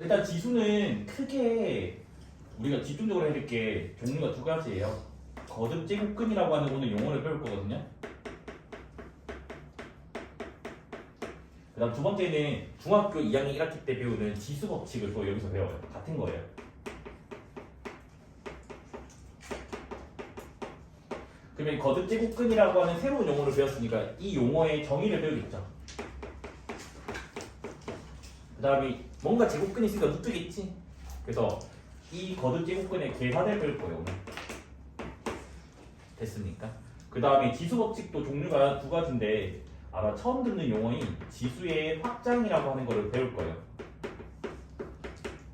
일단 지수는 크게 우리가 집중적으로 해야 될 게 종류가 두 가지예요. 거듭 제곱근이라고 하는 오늘 용어를 배울 거거든요. 그 다음 두 번째는 중학교 2학년 1학기 때 배우는 지수 법칙을 또 여기서 배워요. 같은 거예요. 그러면 거듭 제곱근이라고 하는 새로운 용어를 배웠으니까 이 용어의 정의를 배우겠죠. 그 다음에 뭔가 제곱근이 있으니까 루트겠지. 그래서 이 거듭 제곱근의 계산을 배울 거예요 오늘. 됐습니까? 그 다음에 지수 법칙도 종류가 두 가지인데 아마 처음 듣는 용어인 지수의 확장이라고 하는 거를 배울 거예요.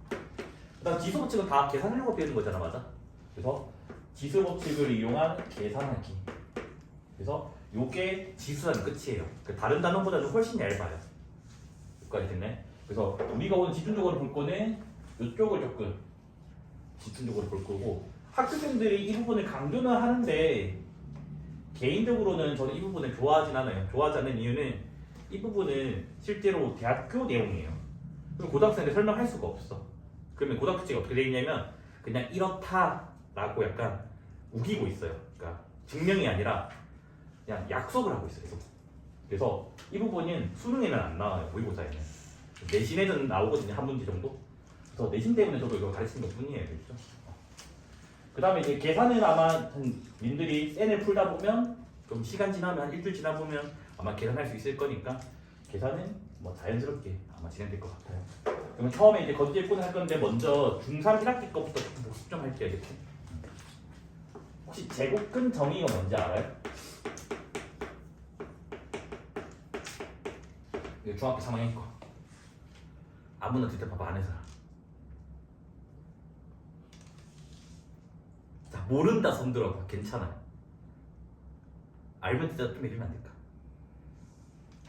그 다음 지수 법칙은 다 계산하려고 배우는 거잖아, 맞아? 그래서 지수 법칙을 이용한 계산하기. 그래서 요게 지수라는 끝이에요. 다른 단어보다는 훨씬 얇아요. 여기까지 됐네. 그래서 우리가 오늘 집중적으로 볼 거는 이쪽을 조금 집중적으로 볼 거고, 학생들이 이 부분을 강조는 하는데 개인적으로는 저는 이 부분을 좋아하진 않아요. 좋아하지 않는 이유는 이 부분은 실제로 대학교 내용이에요. 그럼 고등학생들 설명할 수가 없어. 그러면 고등학교가 어떻게 되어 있냐면 그냥 이렇다라고 약간 우기고 있어요. 그러니까 증명이 아니라 그냥 약속을 하고 있어요. 계속. 그래서 이 부분은 수능에는 안 나와요. 모의고사에는. 내신에는 나오거든요. 한 문제 정도. 그래서 내신 때문에 저도 이거 가르치는 것 뿐이에요. 그렇죠? 그 다음에 이제 계산은 아마 님들이 센을 풀다 보면 좀 시간 지나면 한 일주일 지나 보면 아마 계산할 수 있을 거니까 계산은 뭐 자연스럽게 아마 진행될 것 같아요. 그러면 처음에 이제 거듭제곱근을 할 건데 먼저 중3 1학기 거부터 조금 복습 좀 할게요. 이렇게. 혹시 제곱근 정의가 뭔지 알아요? 이거 중학교 3학년 거. 아무나 대답해봐 안 해서. 자, 모른다 손 들어봐. 괜찮아. 알면 진짜 좀 얘기하면 안 될까?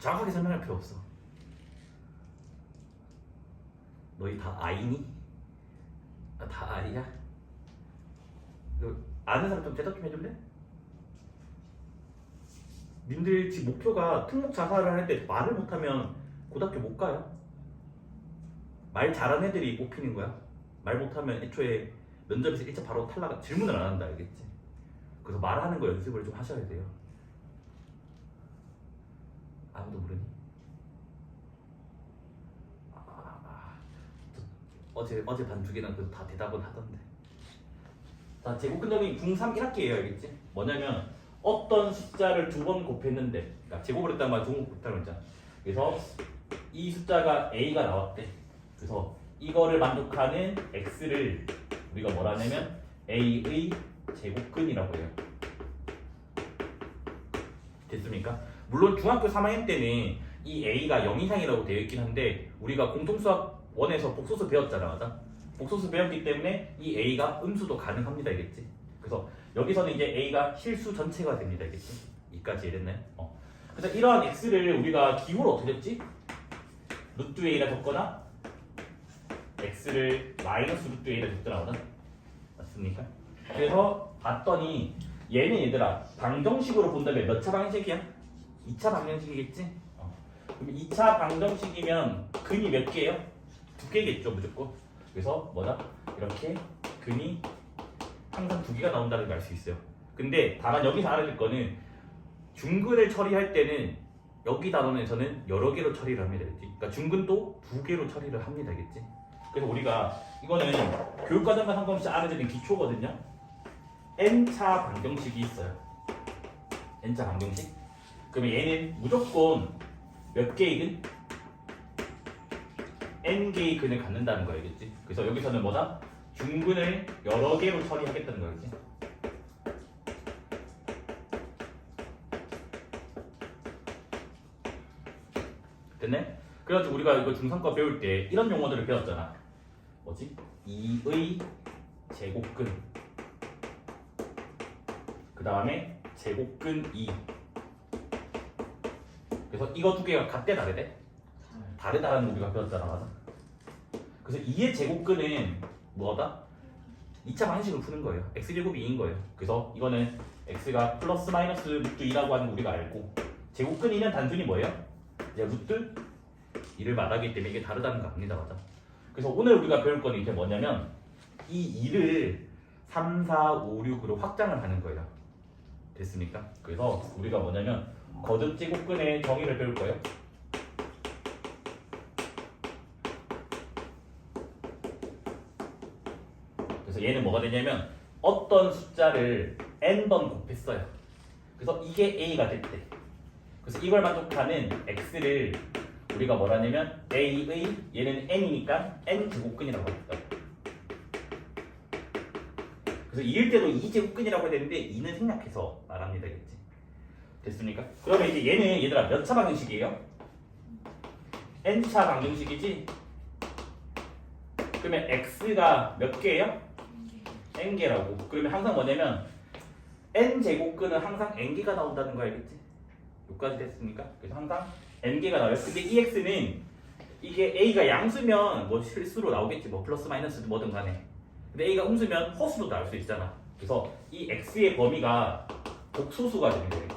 정확하게 설명할 필요 없어. 너희 다 아이니? 다 아이야? 아는 사람 좀 대답 좀 해줄래? 님들 지금 목표가 특목 자사를 할 때 말을 못하면 고등학교 못 가요? 말 잘하는 애들이 뽑히는 거야. 말 못하면 애초에 면접에서 1차 바로 탈락, 질문을 안 한다, 알겠지? 그래서 말하는 거 연습을 좀 하셔야 돼요. 아무도 모르니? 어제 반 두 개는 그래도 다 대답은 하던데. 자, 제곱근 정의 중3 1학기예요, 알겠지? 뭐냐면 어떤 숫자를 두 번 곱했는데, 그러니까 제곱을 했단 말이야, 두 번 곱했다는 거잖아. 그래서 이 숫자가 a가 나왔대. 그래서 이거를 만족하는 x를 우리가 뭐라 하냐면 a의 제곱근이라고 해요. 됐습니까? 물론 중학교 3학년 때는 이 a가 0 이상이라고 되어 있긴 한데 우리가 공통수학 1에서 복소수 배웠잖아, 맞아? 복소수 배웠기 때문에 이 a가 음수도 가능합니다, 알겠지? 그래서 여기서는 이제 a가 실수 전체가 됩니다, 알겠지? 이까지 이랬나요? 그래서 이러한 x를 우리가 기호를 어떻게 했지? 루트 a라 적거나 x를 마이너스 루트 a라 적더라거든. 맞습니까? 그래서 봤더니 얘는 얘들아 방정식으로 본다면 몇 차 방정식이야? 2차 방정식이겠지? 그럼 2차 방정식이면 근이 몇 개예요? 두 개겠죠 무조건. 그래서 뭐다? 이렇게 근이 항상 두 개가 나온다는 걸 알 수 있어요. 근데 다만 여기서 알아둘 거는 중근을 처리할 때는 여기 단원에서는 여러 개로 처리를 합니다. 알겠지? 그러니까 중근도 두 개로 처리를 합니다. 알겠지? 그래서 우리가 이거는 교육과정과 상관없이 알아야 되는 기초거든요. n차 방정식이 있어요. n차 방정식. 그러면 얘는 무조건 몇 개의 근? n개의 근을 갖는다는 거 알겠지? 그래서 여기서는 뭐다? 중근을 여러 개로 처리하겠다는 거겠지? 됐네? 그래가지고 우리가 이거 중3과 배울 때 이런 용어들을 배웠잖아. 뭐지? 2의 제곱근, 그 다음에 제곱근 2. 그래서 이거 두 개가 같대 다르대? 다르다라는 거 우리가 배웠잖아, 맞아? 그래서 2의 제곱근은 뭐다? 2차 방식으로 푸는 거예요. x제곱이 2인 거예요. 그래서 이거는 x가 플러스 마이너스 루트 2라고 하는 거 우리가 알고, 제곱근 2는 단순히 뭐예요? 이제 루트 2를 말하기 때문에 이게 다르다는 거 압니다, 맞아? 그래서 오늘 우리가 배울 거는 이게 뭐냐면 이 2를 3, 4, 5, 6으로 확장을 하는 거예요. 됐습니까? 그래서 우리가 뭐냐면 거듭 제곱근의 정의를 배울 거예요. 그래서 얘는 뭐가 되냐면 어떤 숫자를 n번 곱했어요. 그래서 이게 a가 됐대. 그래서 이걸 만족하는 x를 우리가 뭐라냐면 a의 얘는 n이니까 n 제곱근이라고 합니다. 그래서 2일 때도 2제곱근이라고 해야 되는데 2는 생략해서 말합니다. 겠지? 됐습니까? 그러면 이제 얘는 얘들아 몇 차 방정식이에요? n차 방정식이지? 그러면 x가 몇 개예요? n개라고. 그러면 항상 뭐냐면 n제곱근은 항상 n개가 나온다는 거 알겠지? 여기까지 됐습니까? 그래서 항상 n개가 나와요. 근데 이 x는 이게 a가 양수면 뭐 실수로 나오겠지. 뭐 플러스 마이너스 뭐든 간에. 근데 a가 음수면 허수도 나올 수 있잖아. 그래서 이 x의 범위가 복소수가 되는 거겠지.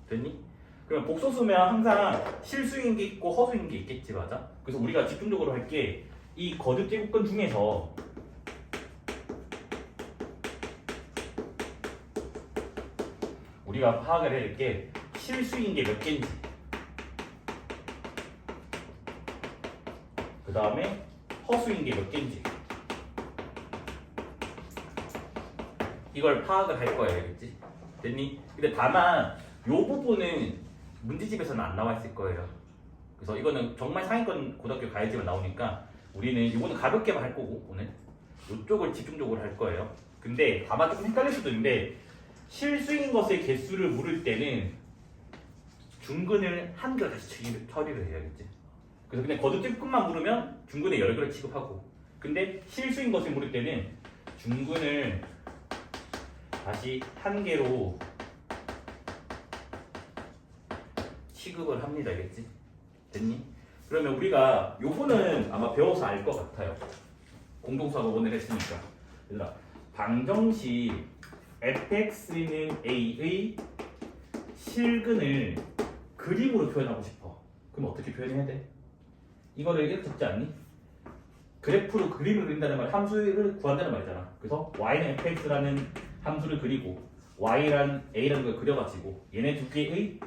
됐니? 그럼 복소수면 항상 실수인 게 있고 허수인 게 있겠지, 맞아? 그래서 우리가 집중적으로 할 게 이 거듭 제곱근 중에서 우리가 파악을 해야 될 게 실수인 게 몇 개인지, 그 다음에 허수인 게 몇 개인지 이걸 파악을 할 거야, 알겠지? 됐니? 근데 다만 요 부분은 문제집에서는 안 나와 있을 거예요. 그래서 이거는 정말 상위권 고등학교 가야지만 나오니까 우리는 이거는 가볍게만 할 거고 오늘 이쪽을 집중적으로 할 거예요. 근데 다만 조금 헷갈릴 수도 있는데 실수인 것의 개수를 물을 때는 중근을 한 개를 다시 처리를 해야겠지. 그래서 그냥 거듭 제곱근만 물으면 중근에 여러 개를 취급하고, 근데 실수인 것을 물을 때는 중근을 다시 한 개로 취급을 합니다. 알겠지? 됐니? 그러면 우리가 요거는 아마 배워서 알 것 같아요. 공동수학을 오늘 했으니까. 얘들아, 방정식 fx는 a의 실근을 그림으로 표현하고 싶어. 그럼 어떻게 표현해야 돼? 이거를 이렇게 적지 않니? 그래프로 그림을 그린다는 말, 함수를 구한다는 말이잖아. 그래서 y는 fx라는 함수를 그리고 y란 a라는 걸 그려가지고 얘네 두 개의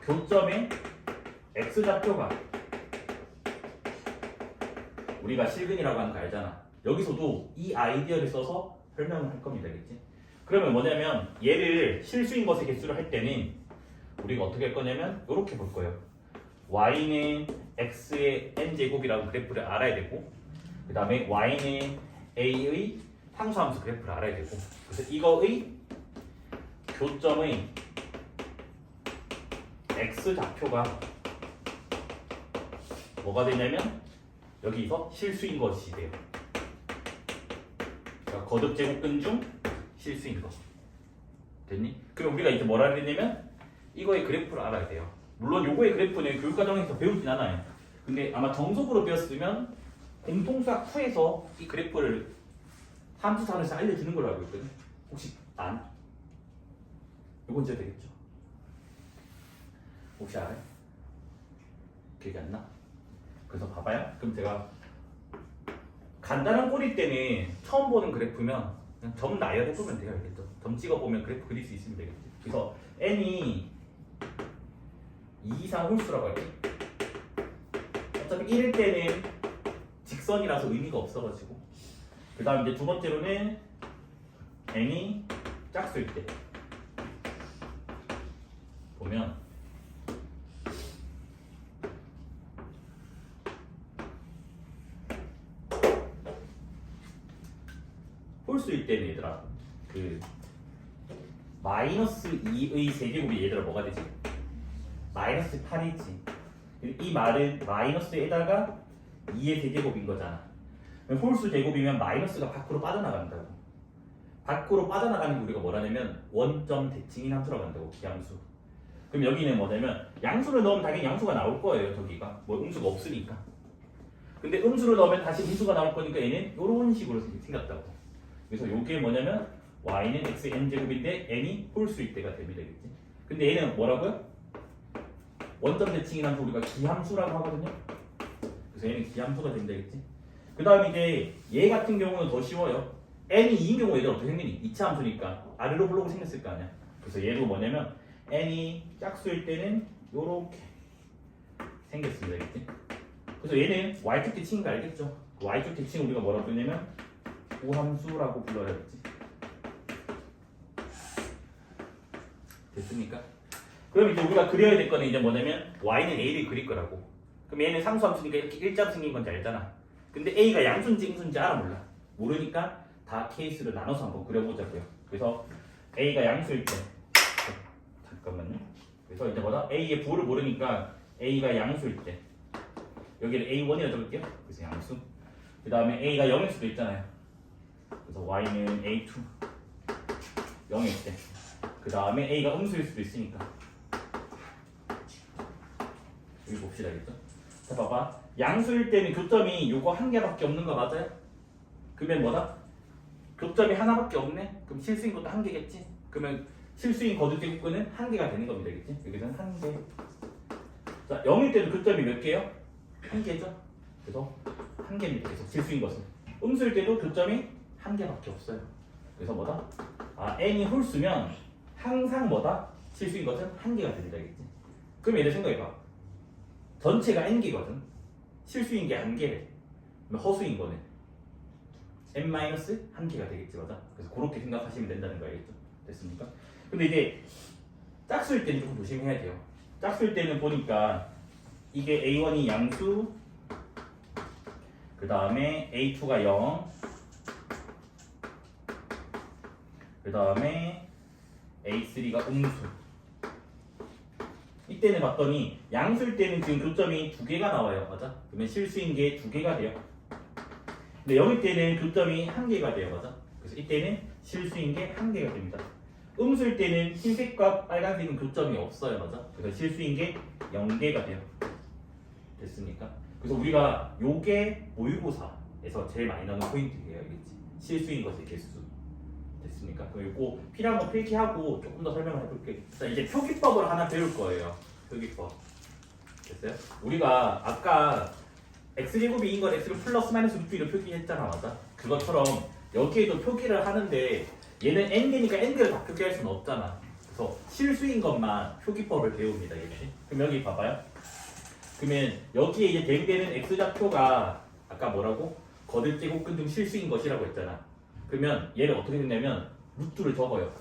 교점의 x좌표가 우리가 실근이라고 하는 거 알잖아. 여기서도 이 아이디어를 써서 설명을 할 겁니다. 알겠지? 그러면 뭐냐면 얘를 실수인 것의 개수를 할 때는 우리가 어떻게 할 거냐면 이렇게 볼 거예요. y는 x의 n제곱이라는 그래프를 알아야 되고, 그 다음에 y는 a의 상수함수 그래프를 알아야 되고, 그래서 이거의 교점의 x좌표가 뭐가 되냐면 여기서 실수인 것이 돼요. 그러니까 거듭 제곱근 중 실수인 것. 됐니? 그럼 우리가 이제 뭐라 했냐면 이거의 그래프를 알아야 돼요. 물론 요거의 그래프는 교육과정에서 배우진 않아요. 근데 아마 정석으로 배웠으면 공통수학 후에서 이 그래프를 함수산에서 알려주는 걸로 알고 있거든. 혹시 안? 요건 진짜 되겠죠? 혹시 알아요? 기억이 안 나? 그래서 봐봐요. 그럼 제가 간단한 꼴일 때는 처음 보는 그래프면 그냥 점 나열해보면 돼요. 알겠죠? 점 찍어보면 그래프 그릴 수 있으면 되겠죠. 그래서 n이 2 이상 홀수라고 할게. 어차피 1일 때는 직선이라서 의미가 없어가지고, 그 다음 이제 두 번째로는 n이 짝수일 때 보면 홀수일 때는 얘들아 그 마이너스 2의 세제곱이 얘들아 뭐가 되지? 마이너스 8이지. 이 말은 마이너스에다가 2의 세제곱인 거잖아. 홀수 제곱이면 마이너스가 밖으로 빠져나간다고. 밖으로 빠져나가는 게 우리가 뭐라냐면 원점 대칭인 함수라고 한다고. 기함수. 그럼 여기는 뭐냐면 양수를 넣으면 당연히 양수가 나올 거예요. 저기가 뭐 음수가 없으니까. 근데 음수를 넣으면 다시 음수가 나올 거니까 얘는 이런 식으로 생겼다고. 그래서 이게 뭐냐면 y는 x n제곱인데 n이 홀수일 때가 됩니다. 되겠지? 근데 얘는 뭐라고요? 원점 대칭인 함수 우리가 기함수라고 하거든요. 그래서 얘는 기함수가 된다겠지. 그 다음에 이제 얘 같은 경우는 더 쉬워요. n이 2인 경우 얘들 어떻게 생기니? 이차 함수니까 아래로 블록이 생겼을 거 아니야. 그래서 얘도 뭐냐면 n이 짝수일 때는 요렇게 생겼습니다. 알겠지? 그래서 얘는 y축 대칭인 거 알겠죠? 그 y축 대칭 우리가 뭐라고 부르냐면 우함수라고 불러야겠지. 됐습니까? 그럼 이제 우리가 그려야 될 거는 이제 뭐냐면 y는 a를 그릴 거라고. 그럼 얘는 상수함수니까 이렇게 일자로 생긴 건지 알잖아. 근데 a가 양수인지 음수인지 알아 몰라. 모르니까 다 케이스를 나눠서 한번 그려보자고요. 그래서 a가 양수일 때 잠깐만요. 그래서 이제 뭐다? a의 부호를 모르니까 a가 양수일 때 여기를 a1이라 적을게요. 그래서 양수. 그 다음에 a가 0일 수도 있잖아요. 그래서 y는 a2 0일 때. 그 다음에 a가 음수일 수도 있으니까 여기 봅시다. 알겠죠? 자 봐봐. 양수일 때는 교점이 요거 한 개밖에 없는 거 맞아요? 그러면 뭐다? 교점이 하나밖에 없네? 그럼 실수인 것도 한 개겠지? 그러면 실수인 거듭제곱근은 한 개가 되는 겁니다. 알겠지? 여기서는 한 개. 자 0일 때는 교점이 몇 개요? 한 개죠? 그래서 한 개입니다. 계속 실수인 것은. 음수일 때도 교점이 한 개밖에 없어요. 그래서 뭐다? 아 n이 홀수면 항상 뭐다? 실수인 것은 한 개가 된다. 알겠지? 그럼 얘를 생각해봐. 전체가 n개거든. 실수인 게 한 개래. 그럼 허수인 거는 n-1개가 되겠지. 맞아? 그래서 그렇게 생각하시면 된다는 거 알겠죠? 됐습니까? 근데 이제 짝수일 때는 조금 조심해야 돼요. 짝수일 때는 보니까 이게 a1이 양수, 그 다음에 a2가 0, 그 다음에 a3가 음수. 이때는 봤더니 양수일 때는 지금 교점이 두 개가 나와요. 맞아? 그러면 실수인 게 두 개가 돼요. 근데 0일 때는 교점이 한 개가 돼요. 맞아? 그래서 이때는 실수인 게 한 개가 됩니다. 음수일 때는 흰색과 빨간색은 교점이 없어요. 맞아? 그래서 실수인 게 0개가 돼요. 됐습니까? 그래서 우리가 요게 모의고사에서 제일 많이 나오는 포인트예요. 알겠지? 실수인 것의 개수. 됐습니까? 그리고 필요한 거 필기하고 조금 더 설명을 해볼게요. 자, 이제 표기법을 하나 배울 거예요. 표기법. 됐어요? 우리가 아까 x제곱이 2인 걸 x를 플러스 마이너스 루트 2로 표기했잖아. 맞아? 그것처럼 여기에도 표기를 하는데 얘는 n개니까 n개를 다 표기할 수는 없잖아. 그래서 실수인 것만 표기법을 배웁니다. 이렇게. 그럼 여기 봐봐요. 그러면 여기에 이제 대응되는 x좌표가 아까 뭐라고? 거듭제곱근 중 실수인 것이라고 했잖아. 그러면 얘를 어떻게 했냐면 루트를 적어요.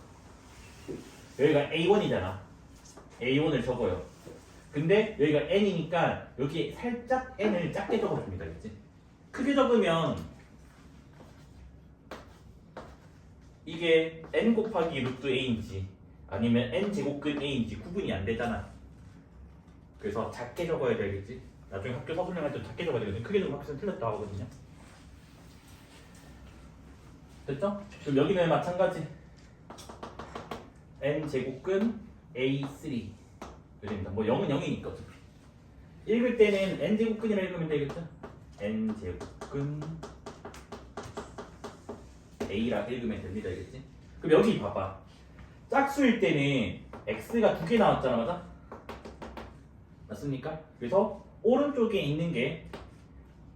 여기가 a1이잖아. a1을 적어요. 근데 여기가 n이니까 여기 살짝 n을 작게 적어줍니다. 그치? 크게 적으면 이게 n 곱하기 루트 a인지 아니면 n 제곱근 a인지 구분이 안 되잖아. 그래서 작게 적어야 되겠지. 나중에 학교 서술형할 때 작게 적어야 되거든. 크게 적으면 학교에서 틀렸다고 하거든요. 됐죠? 그럼 여기는 마찬가지 n 제곱근 a3 됩니다. 뭐 0은 0이니까 어차피 읽을 때는 n 제곱근이라 읽으면 되겠죠? n 제곱근 a라 읽으면 됩니다. 알겠지? 그럼 여기 봐봐. 짝수일 때는 x가 두 개 나왔잖아. 맞아? 맞습니까? 그래서 오른쪽에 있는 게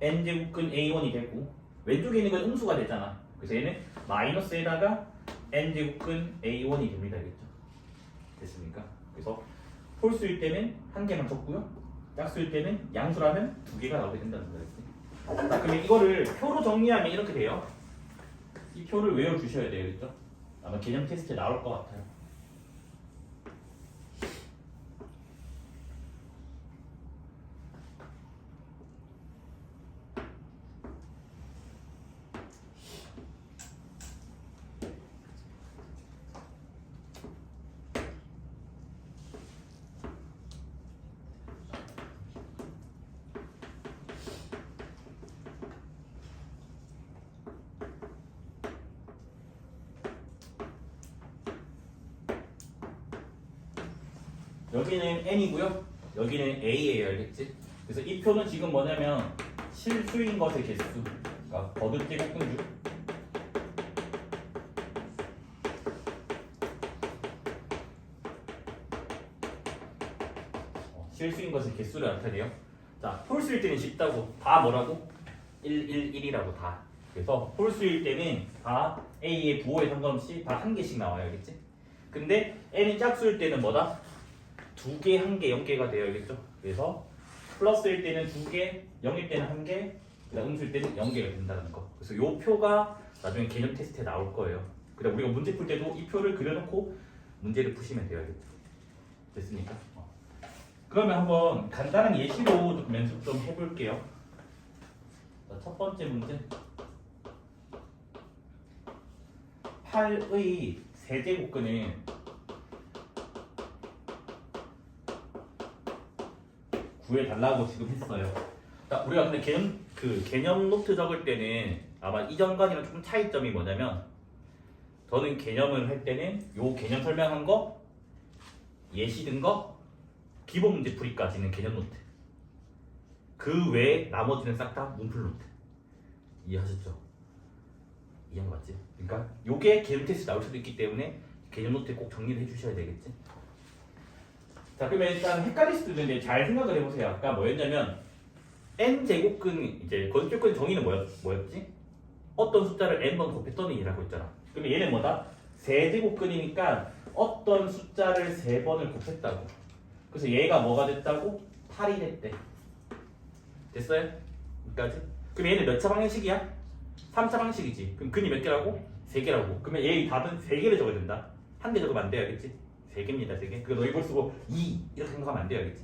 n 제곱근 a1이 되고 왼쪽에 있는 건 음수가 되잖아. 그래서 얘는 마이너스에다가 n 제곱근 a1이 됩니다. 알겠죠? 됐습니까? 그래서 홀수일 때는 한 개만 적고요. 짝수일 때는 양수라면 두 개가 나오게 된다는 거겠지. 자, 그러면 이거를 표로 정리하면 이렇게 돼요. 이 표를 외워주셔야 되겠죠? 아마 개념 테스트에 나올 것 같아요. 여기는 n이고요. 여기는 a예요. 알겠지? 그래서 이 표는 지금 뭐냐면 실수인 것의 개수, 그러니까 거듭제곱근주 실수인 것의 개수를 나타내요. 자, 홀수일 때는 쉽다고. 다 뭐라고? 1, 1, 1이라고 다. 그래서 홀수일 때는 다 A의 부호에 상관없이 다 한 개씩 나와요. 알겠지? 근데 N이 짝수일 때는 뭐다? 두 개, 한 개, 0개가 돼요. 알겠죠? 그래서 플러스일 때는 두 개, 0일 때는 한 개, 그다음 음수일 때는 0개가 된다는 거. 그래서 요 표가 나중에 개념 테스트에 나올 거예요. 그다음 우리가 문제 풀 때도 이 표를 그려놓고 문제를 푸시면 돼요. 알겠죠? 됐습니까? 그러면 한번 간단한 예시로 좀 연습 좀 해볼게요. 자, 첫 번째 문제. 8의 세제곱근은 구해달라고 지금 했어요. 자, 우리가 근데 개념 노트 적을 때는 아마 이전과는 조금 차이점이 뭐냐면 저는 개념을 할 때는 요 개념 설명한 거, 예시 든 거, 기본 문제 풀이까지는 개념 노트. 그 외에 나머지는 싹 다 문풀 노트. 이해하셨죠? 이해한 거 맞지? 그러니까 요게 개념 테스트 나올 수도 있기 때문에 개념 노트에 꼭 정리를 해주셔야 되겠지? 자, 그러면 일단 헷갈릴 수도 있는데 잘 생각을 해보세요. 아까 뭐였냐면 n 제곱근 이제 거듭교권 정의는 뭐였지? 어떤 숫자를 n번 곱했더니라고 했잖아. 그러면 얘는 뭐다? 세제곱근이니까 어떤 숫자를 세 번을 곱했다고. 그래서 얘가 뭐가 됐다고? 8이 됐대. 됐어요? 여기까지? 그럼 얘는 몇 차 방정식이야? 3차 방정식이지. 그럼 근이 몇 개라고? 3개라고. 그러면 얘의 답은 3개를 적어야 된다. 한 개 적으면 안 돼요. 알겠지? 3개입니다. 3개. 그거 너희 볼 쓰고 2 이렇게 생각하면 안 돼요. 알겠지?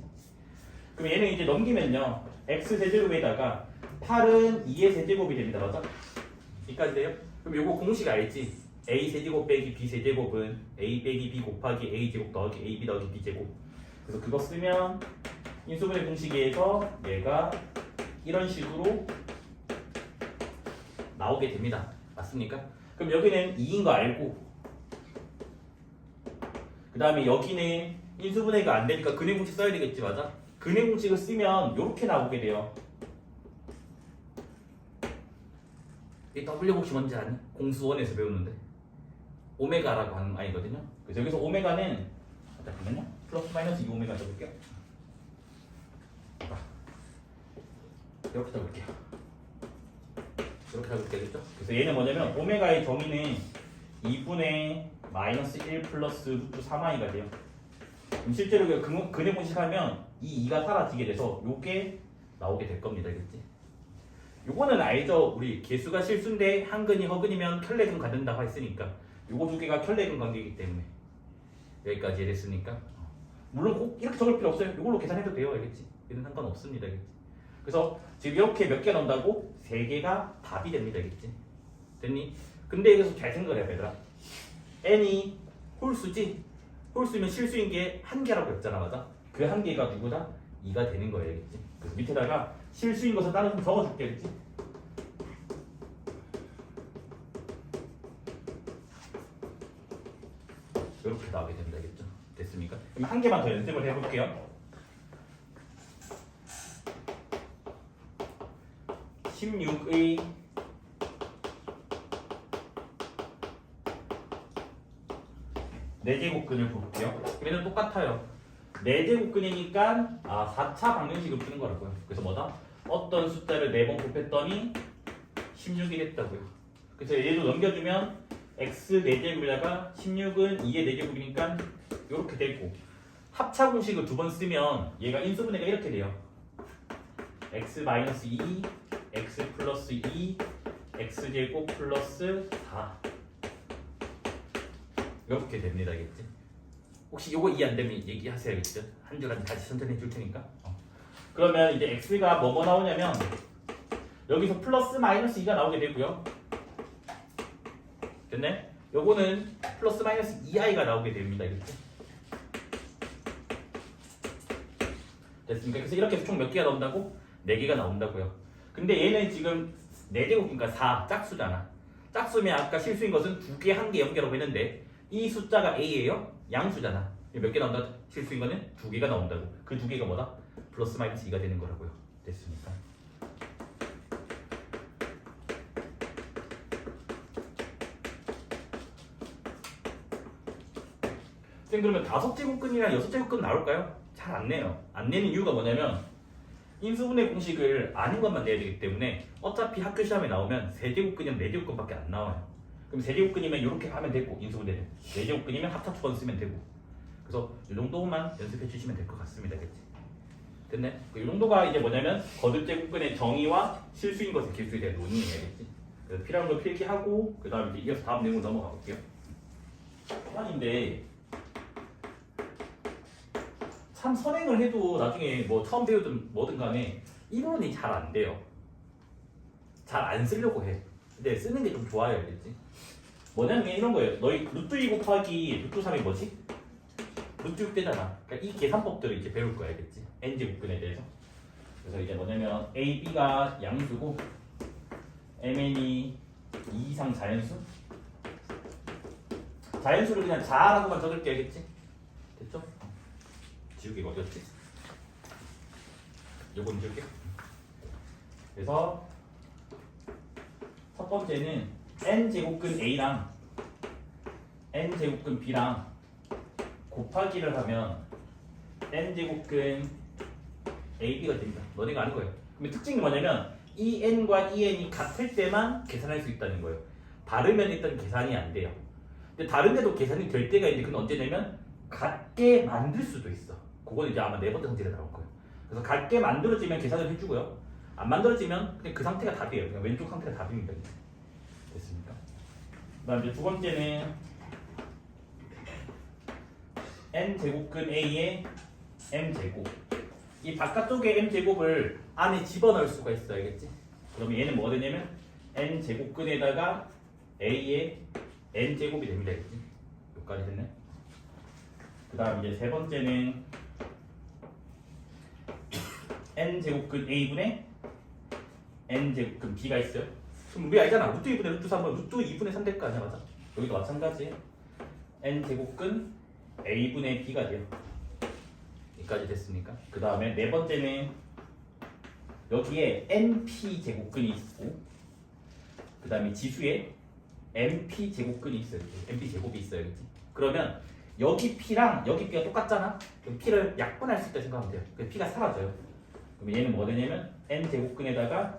그럼 얘는 이제 넘기면요. x 세제곱에다가 8은 2의 세제곱이 됩니다. 맞아? 여기까지 돼요? 그럼 요거 공식 알지? a 세제곱 빼기 b 세제곱은 a 빼기 b 곱하기 a 제곱 더하기 ab 더하기 b 제곱. 그래서 그거 쓰면 인수분해 공식에서 얘가 이런 식으로 나오게 됩니다. 맞습니까? 그럼 여기는 2인 거 알고 그 다음에 여기는 인수분해가 안 되니까 근해 공식 써야 되겠지. 맞아? 근해 공식을 쓰면 이렇게 나오게 돼요. 이 W 곱이 뭔지 아니? 공수원에서 배웠는데 오메가라고 하는 아니거든요. 그래서 여기서 오메가는 잠깐만요. 플러스 마이너스 2오메가 적을게요. 이렇게 적을게요. 이렇게 적을게요. 그래서 얘는 뭐냐면 오메가의 정의는 2분의 마이너스 1 플러스 루트 3i가 돼요. 그럼 실제로 근해 공식하면 이 2가 사라지게 돼서 요게 나오게 될 겁니다. 알겠지? 요거는 알죠? 우리 개수가 실수인데 한근이 허근이면 켤레근 갖는다고 했으니까 요거 두 개가 켤레근 관계이기 때문에 여기까지 됐으니까 물론 꼭 이렇게 적을 필요 없어요. 이걸로 계산해도 돼요. 알겠지? 얘는 상관없습니다. 알겠지? 그래서 지금 이렇게 몇 개 나온다고? 3개가 답이 됩니다. 알겠지? 됐니? 근데 여기서 잘 생각을 해봐 얘들아. n이 홀수지? 홀수면 실수인 게 한 개라고 했잖아. 맞아? 그 한 개가 누구다? 2가 되는 거예요. 알겠지? 그래서 밑에다가 실수인 것을 따로 좀 적어줄게. 알겠지? 이렇게 나오게 됩니다. 알겠죠? 됐습니까? 그럼 한 개만 더 연습을 해볼게요. 16의 네제곱근을 볼게요. 얘는 똑같아요. 네제곱근이니까 4차 방정식을 푸는 거라고요. 그래서 뭐다? 어떤 숫자를 4번 곱했더니 16이 됐다고요. 그래서 얘도 넘겨주면 x 4제곱에다가 16은 2의 4제곱이니까 이렇게 되고 합차 공식을 2번 쓰면 얘가 인수분해가 이렇게 돼요. x-2, x 플러스 2, x제곱 플러스 4 이렇게 됩니다. 알겠지? 혹시 요거 이해 안 되면 얘기하세요. 알겠죠? 한 줄한 다시 천천히 해줄 테니까. 그러면 이제 x가 뭐가 나오냐면 여기서 플러스 마이너스 2가 나오게 되고요. 됐네? 요거는 플러스 마이너스 2i가 나오게 됩니다. 알겠지? 됐습니까? 그래서 이렇게 해서 총 몇 개가 나온다고? 4개가 나온다고요. 근데 얘는 지금 4제곱이니까 4 짝수잖아. 짝수면 아까 실수인 것은 2개, 1개, 0개라고 했는데 이 숫자가 a예요? 양수잖아. 몇 개 나온다? 실수인 거는 2개가 나온다고. 그 2개가 뭐다? 플러스 마이너스 2가 되는 거라고요. 됐습니까? 쌤 그러면 5제곱근이랑 6제곱근 나올까요? 잘 안 내요. 안 내는 이유가 뭐냐면 인수분해 공식을 아는 것만 내야 되기 때문에 어차피 학교 시험에 나오면 세제곱근이면 네제곱근밖에 안 나와요. 그럼 세제곱근이면 이렇게 하면 되고 인수분해는 네제곱근이면 합차 2번 쓰면 되고 그래서 이 정도만 연습해 주시면 될 것 같습니다. 그치? 됐네? 이 정도가 이제 뭐냐면 거듭제곱근의 정의와 실수인 것의 개수에 대한 논의해야겠지. 그래서 필요한 걸 필기하고 그 다음에 이어서 다음 내용으로 넘어가 볼게요. 초반인데 참 선행을 해도 나중에 뭐 처음 배우든 뭐든 간에 이론이 잘 안 돼요. 잘 안 쓰려고 해. 근데 쓰는 게 좀 좋아요, 알겠지? 뭐냐면 이런 거예요. 너희 루트 2 곱하기 루트 3이 뭐지? 루트 6대잖아. 그러니까 이 계산법들을 이제 배울 거야, 알겠지? n제곱근에 대해서. 그래서 이제 뭐냐면 a, b가 양수고 mn이 2 이상 자연수. 자연수를 그냥 자라고만 적을게, 알겠지? 됐죠? 지우개가 어디였지? 요건 지울게. 그래서 첫 번째는 n제곱근 a랑 n제곱근 b랑 곱하기를 하면 n제곱근 ab가 됩니다. 너네가 아는 거예요. 그럼 특징이 뭐냐면 이 n과 이 n이 같을 때만 계산할 수 있다는 거예요. 다르면 일단 계산이 안 돼요. 근데 다른데도 계산이 될 때가 있는데 그건 언제냐면 같게 만들 수도 있어. 그건 이제 아마 네 번째 성질에 나올 거예요. 그래서 같게 만들어지면 계산을 해주고요. 안 만들어지면 그냥 그 상태가 답이에요. 그냥 왼쪽 상태가 답입니다. 됐습니까? 그다음 이제 두 번째는 n제곱근 a의 m제곱. 이 바깥쪽에 m제곱을 안에 집어넣을 수가 있어, 알겠지? 그러면 얘는 뭐가 되냐면 n제곱근에다가 a의 n제곱이 됩니다, 알겠지? 여기까지 됐네. 그 다음 이제 세 번째는 n제곱근 a분의 n제곱근 b가 있어요. 그럼 우리 알잖아. 루트 2분의 루트 3은 루트 2분의 3 될 거 아니야, 맞아? 여기도 마찬가지예요. n제곱근 a분의 b가 돼요. 여기까지 됐습니까? 그 다음에 네 번째는 여기에 np제곱근이 있고 그 다음에 지수에 np제곱근이 있어요. np제곱이 있어요, 그치? 그러면 여기 p랑 여기 p가 똑같잖아? 그럼 p를 약분할 수 있다 생각하면 돼요. 그래서 p가 사라져요. 그럼 얘는 뭐 되냐면 n제곱근에다가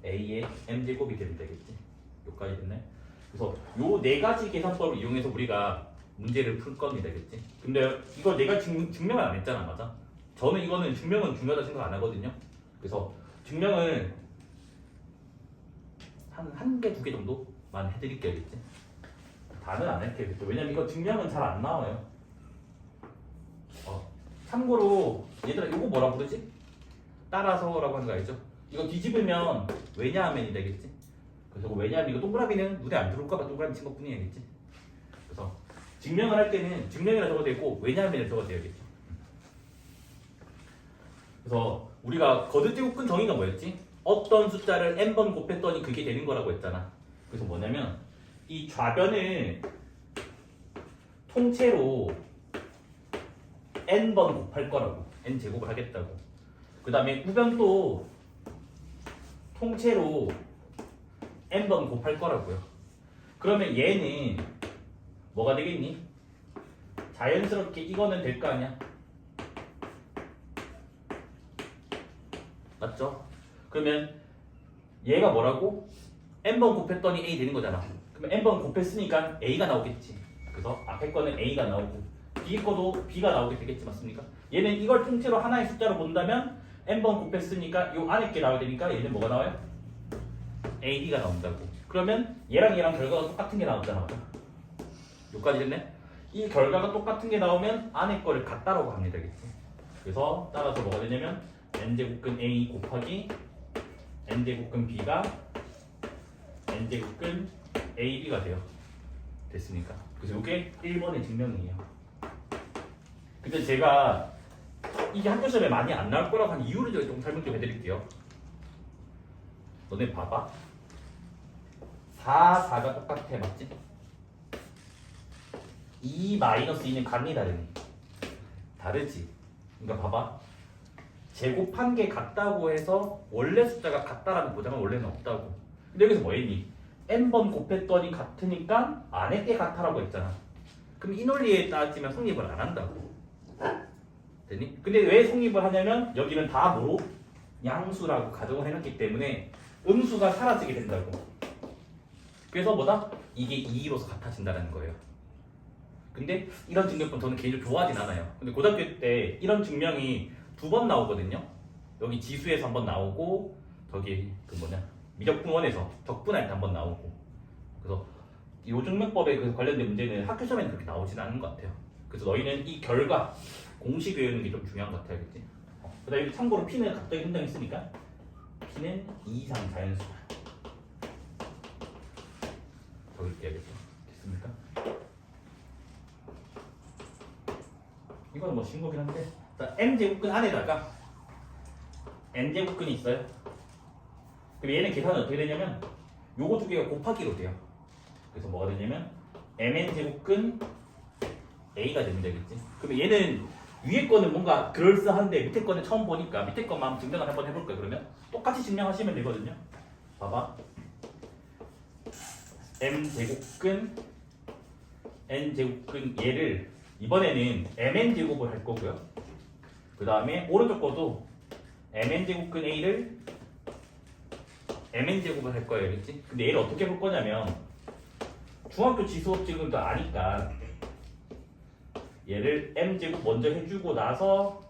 a의 m제곱이 되면 되겠지. 여기까지 됐네. 그래서 요 네 가지 계산법을 이용해서 우리가 문제를 풀 겁니다, 그치? 근데 이거 내가 증명을 안 했잖아, 맞아? 저는 이거는 증명은 중요하다 생각 안 하거든요. 그래서 증명을 한 개, 두 개 정도만 해드릴게요, 알겠지? 다는 안 할게요. 왜냐면 이거 증명은 잘 안 나와요. 참고로 얘들아 이거 뭐라 부르지? 따라서라고 하는 거 알죠? 이거 뒤집으면 왜냐하면이 되겠지? 그래서 왜냐하면 이거 동그라미는 눈에 안 들어올까봐 동그라미 친 것뿐이겠지? 그래서 증명을 할 때는 증명이라 적어도 되고 왜냐하면을 적어도 되겠죠? 그래서 우리가 거듭제곱근 정의가 뭐였지? 어떤 숫자를 n번 곱했더니 그게 되는 거라고 했잖아. 그래서 뭐냐면 이 좌변을 통째로 n번 곱할 거라고. n제곱을 하겠다고. 그 다음에 우변도 통째로 n번 곱할 거라고요. 그러면 얘는 뭐가 되겠니? 자연스럽게 이거는 될 거 아니야? 맞죠? 그러면 얘가 뭐라고? n번 곱했더니 a 되는 거잖아. 그러면 n번 곱했으니까 a가 나오겠지. 그래서 앞에 거는 a가 나오고 뒤에 거도 b가 나오게 되겠지, 맞습니까? 얘는 이걸 통째로 하나의 숫자로 본다면 n번 곱했으니까 이 안에 게 나와야 되니까 얘는 뭐가 나와요? AB가 나온다고. 그러면 얘랑 결과가 똑같은 게 나왔잖아, 맞아? 여기까지 됐네? 이 결과가 똑같은 게 나오면 안에 거를 같다라고 하면 되겠지. 그래서 따라서 뭐가 되냐면 n제곱근 A 곱하기 n제곱근 B가 n제곱근 AB가 돼요. 됐습니까? 그래서 이게 1번의 증명이에요. 근데 제가 이게 학교 시험에 많이 안 나올 거라고 한 이유를 제가 좀 설명 좀 해드릴게요. 너네 봐봐. 4, 4가 똑같아, 맞지? 2 마이너스 2는 같니 다르니? 다르지. 그러니까 봐봐. 제곱한 게 같다고 해서 원래 숫자가 같다라는 보장은 원래는 없다고. 근데 여기서 뭐 했니? n번 곱했더니 같으니까 안에 게 같다라고 했잖아. 그럼 이 논리에 따지면 성립을 안 한다고. 됐니? 근데 왜 성립을 하냐면 여기는 다 뭐로? 양수라고 가정을 해놨기 때문에 음수가 사라지게 된다고. 그래서 뭐다? 이게 2로서 같아진다는 거예요. 근데 이런 증명법 저는 개인적으로 좋아하진 않아요. 근데 고등학교 때 이런 증명이 2번 나오거든요. 여기 지수에서 한 번 나오고 저기 그 뭐냐 미적분원에서 적분할 때 한 번 나오고. 그래서 이 증명법에 관련된 문제는 학교 시험에는 그렇게 나오진 않은 것 같아요. 그래서 너희는 이 결과 공식 외우는 게 좀 중요한 것 같아요, 알겠지? 그다음에 참고로 P는 갑자기 등장했으니까 P는 2 이상 자연수. 적을게 알겠죠? 됐습니까? 이건 뭐 신고긴 한데, 자 M 제곱근 안에다가 N 제곱근이 있어요. 그럼 얘는 계산은 어떻게 되냐면 요거 두 개가 곱하기로 돼요. 그래서 뭐가 되냐면 mn 제곱근 a가 되면 되겠지. 그러면 얘는 위에 거는 뭔가 그럴싸한데 밑에 거는 처음 보니까 밑에 것만 증명을 한번 해볼까요? 그러면 똑같이 증명하시면 되거든요. 봐봐. m 제곱근 n 제곱근 얘를 이번에는 mn 제곱을 할 거고요. 그 다음에 오른쪽 거도 mn 제곱근 a를 mn 제곱을 할 거예요, 알겠지? 근데 얘를 어떻게 볼 거냐면 중학교 지수업 지금도 아니까 얘를 m 제곱 먼저 해주고 나서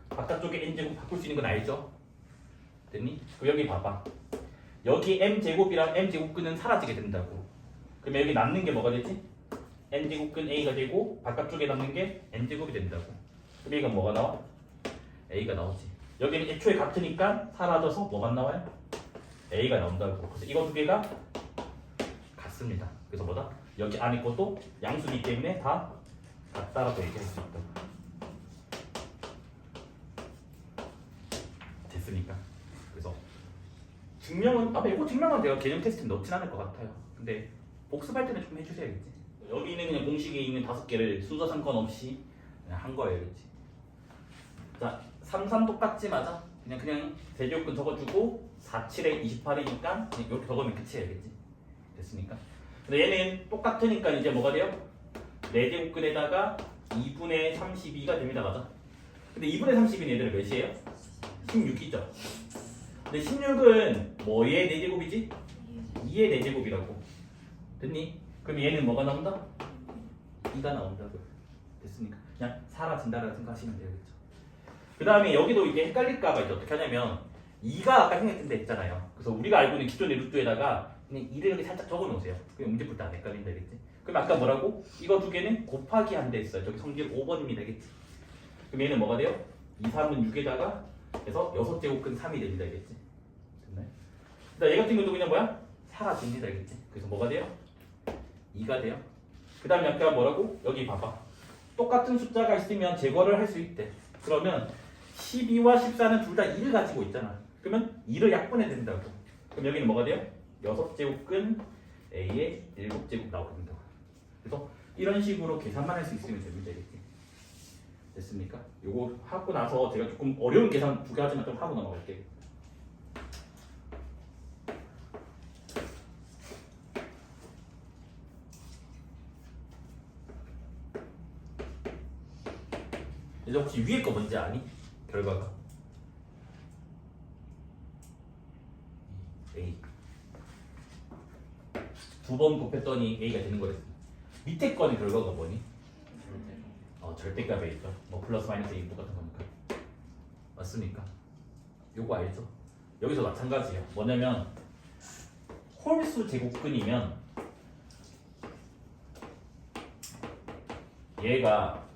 바깥쪽에 n 제곱 바꿀 수 있는 건 알죠? 됐니? 그럼 여기 봐봐. 여기 m 제곱이랑 m 제곱근은 사라지게 된다고. 그러면 여기 남는 게 뭐가 되지? n 제곱근 a가 되고 바깥쪽에 남는 게 n 제곱이 된다고. 그럼 얘가 뭐가 나와? a가 나오지. 여기는 애초에 같으니까 사라져서 뭐만 나와요? a가 나온다고. 그래서 이거 두 개가 같습니다. 그래서 뭐다? 여기 안에 것도 양수이기 때문에 다 같다라고 얘기할 수 있다고. 됐으니까. 그래서 증명은 아마 이거 증명은 내가 개념 테스트에 넣진 않을 것 같아요. 근데 복습할 때는 좀 해주셔야겠지. 여기 있는 그냥 공식에 있는 5개를 순서 상관없이 그냥 한 거예요, 그렇지? 자, 3, 3 똑같지 맞아? 그냥 대제곱근 적어주고 4, 7에 28이니까 그냥 이렇게 적으면 끝이에요, 그렇지? 됐으니까. 근데 얘는 똑같으니까 이제 뭐가 돼요? 4제곱근에다가 2분의 32가 됩니다, 맞아? 근데 2분의 30인 얘들은 몇이에요? 16이죠. 근데 16은 뭐의 4제곱이지? 2의 4제곱이라고. 됐니? 그럼 얘는 뭐가 나온다? 2가 나온다고요. 됐습니까? 그냥 사라진다라고 생각하시면 돼요, 그렇죠? 그 다음에 여기도 이게 헷갈릴까봐 이제 어떻게 하냐면 2가 아까 생각했던 데 있잖아요. 그래서 우리가 알고 있는 기존의 루트에다가 그냥 2를 여기 살짝 적어 놓으세요. 그럼 문제 풀 때 안 헷갈린다, 그랬지? 그럼 아까 뭐라고? 이거 두 개는 곱하기 한 데 있어요. 저기 성질 5번입니다, 그랬지? 그럼 얘는 뭐가 돼요? 2, 3은 6에다가 해서 6제곱근 3이 됩니다, 알겠지? 됐나요? 얘 같은 경우도 그냥 뭐야? 사라집니다, 알겠지? 그래서 뭐가 돼요? 2가 돼요. 그 다음에 아까 뭐라고? 여기 봐봐. 똑같은 숫자가 있으면 제거를 할 수 있대. 그러면 12와 14는 둘 다 2를 가지고 있잖아. 그러면 2를 약분해야 된다고. 그럼 여기는 뭐가 돼요? 6제곱근 A의 7제곱 나오게 된다고. 그래서 이런 식으로 계산만 할 수 있으면 됩니다, 이렇게. 됐습니까? 요거 하고 나서 제가 조금 어려운 계산 2개 하지만 좀 하고 넘어갈게요. 이제 혹시 위에 거 뭔지 아니? 결과가 A 2번 곱했더니 A가 되는 거랬어. 밑에 거는 결과가 뭐니? 절대값에 있죠. 뭐 플러스 마이너스 2 똑같은 거니까. 맞습니까? 요거 알죠? 여기서 마찬가지예요. 뭐냐면 홀수 제곱근이면 얘가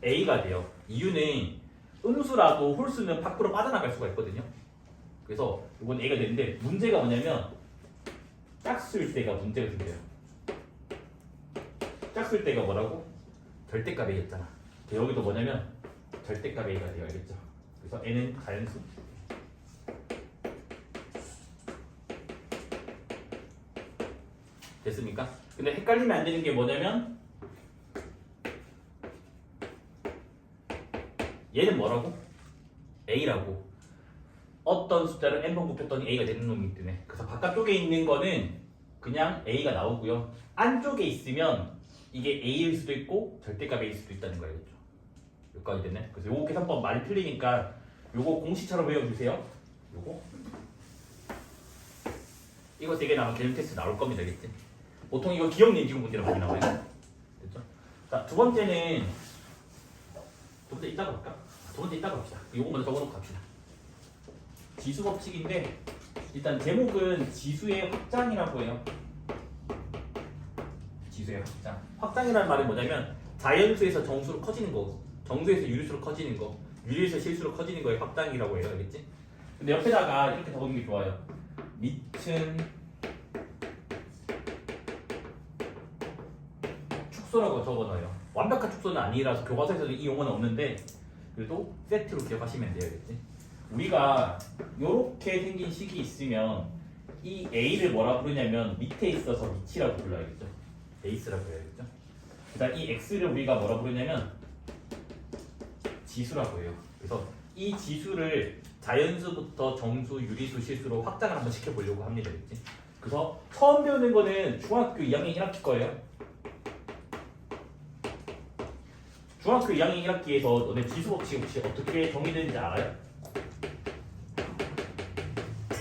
A가 돼요. 이유는 음수라도 홀수는 밖으로 빠져나갈 수가 있거든요. 그래서 이건 A가 되는데 문제가 뭐냐면 짝수일 때가 문제가 생겨요. 짝수일 때가 뭐라고? 절대값 A였잖아. 여기도 뭐냐면 절대값 A가 돼요. 알겠죠? 그래서 N은 자연수. 됐습니까? 근데 헷갈리면 안 되는 게 뭐냐면 얘는 뭐라고? A라고. 어떤 숫자를 n번 곱했더니 A가 되는 놈이기 때문에. 그래서 바깥쪽에 있는 거는 그냥 A가 나오고요. 안쪽에 있으면 이게 A일 수도 있고 절대값 A일 수도 있다는 거예요. 그렇죠? 여기까지 됐네. 그래서 요거 계산법 많이 틀리니까 요거 공식처럼 외워주세요. 요거 이거 되게 아마 개념 테스트 나올 겁니다. 알겠지? 보통 이거 기억 내지고 문제로 많이 나와요. 됐죠? 자, 두 번째 이따가 볼까? 두 번째 이따가 봅시다. 요거 먼저 적어놓고 갑시다. 지수 법칙인데 일단 제목은 지수의 확장이라고 해요. 지수의 확장. 확장이라는 말이 뭐냐면 자연수에서 정수로 커지는 거, 정수에서 유리수로 커지는 거, 유리에서 실수로 커지는 거에 확장이라고 해요. 알겠지? 근데 옆에다가 이렇게 적는 게 좋아요. 밑은 축소라고 적어놔요. 완벽한 축소는 아니라서 교과서에서는 이 용어는 없는데 그래도 세트로 기억하시면 돼요. 알겠지? 우리가 이렇게 생긴 식이 있으면 이 A를 뭐라 부르냐면 밑에 있어서 밑이라고 불러야겠죠. 베이스라고 해야겠죠. 그다음 이 X를 우리가 뭐라 부르냐면 지수라고 해요. 그래서 이 지수를 자연수부터 정수, 유리수, 실수로 확장을 한번 시켜보려고 합니다. 알겠지? 그래서 처음 배우는 거는 중학교 2학년 1학기 거예요. 중학교 2학년 1학기에서 너네 지수 법칙 혹시 어떻게 정의되는지 알아요?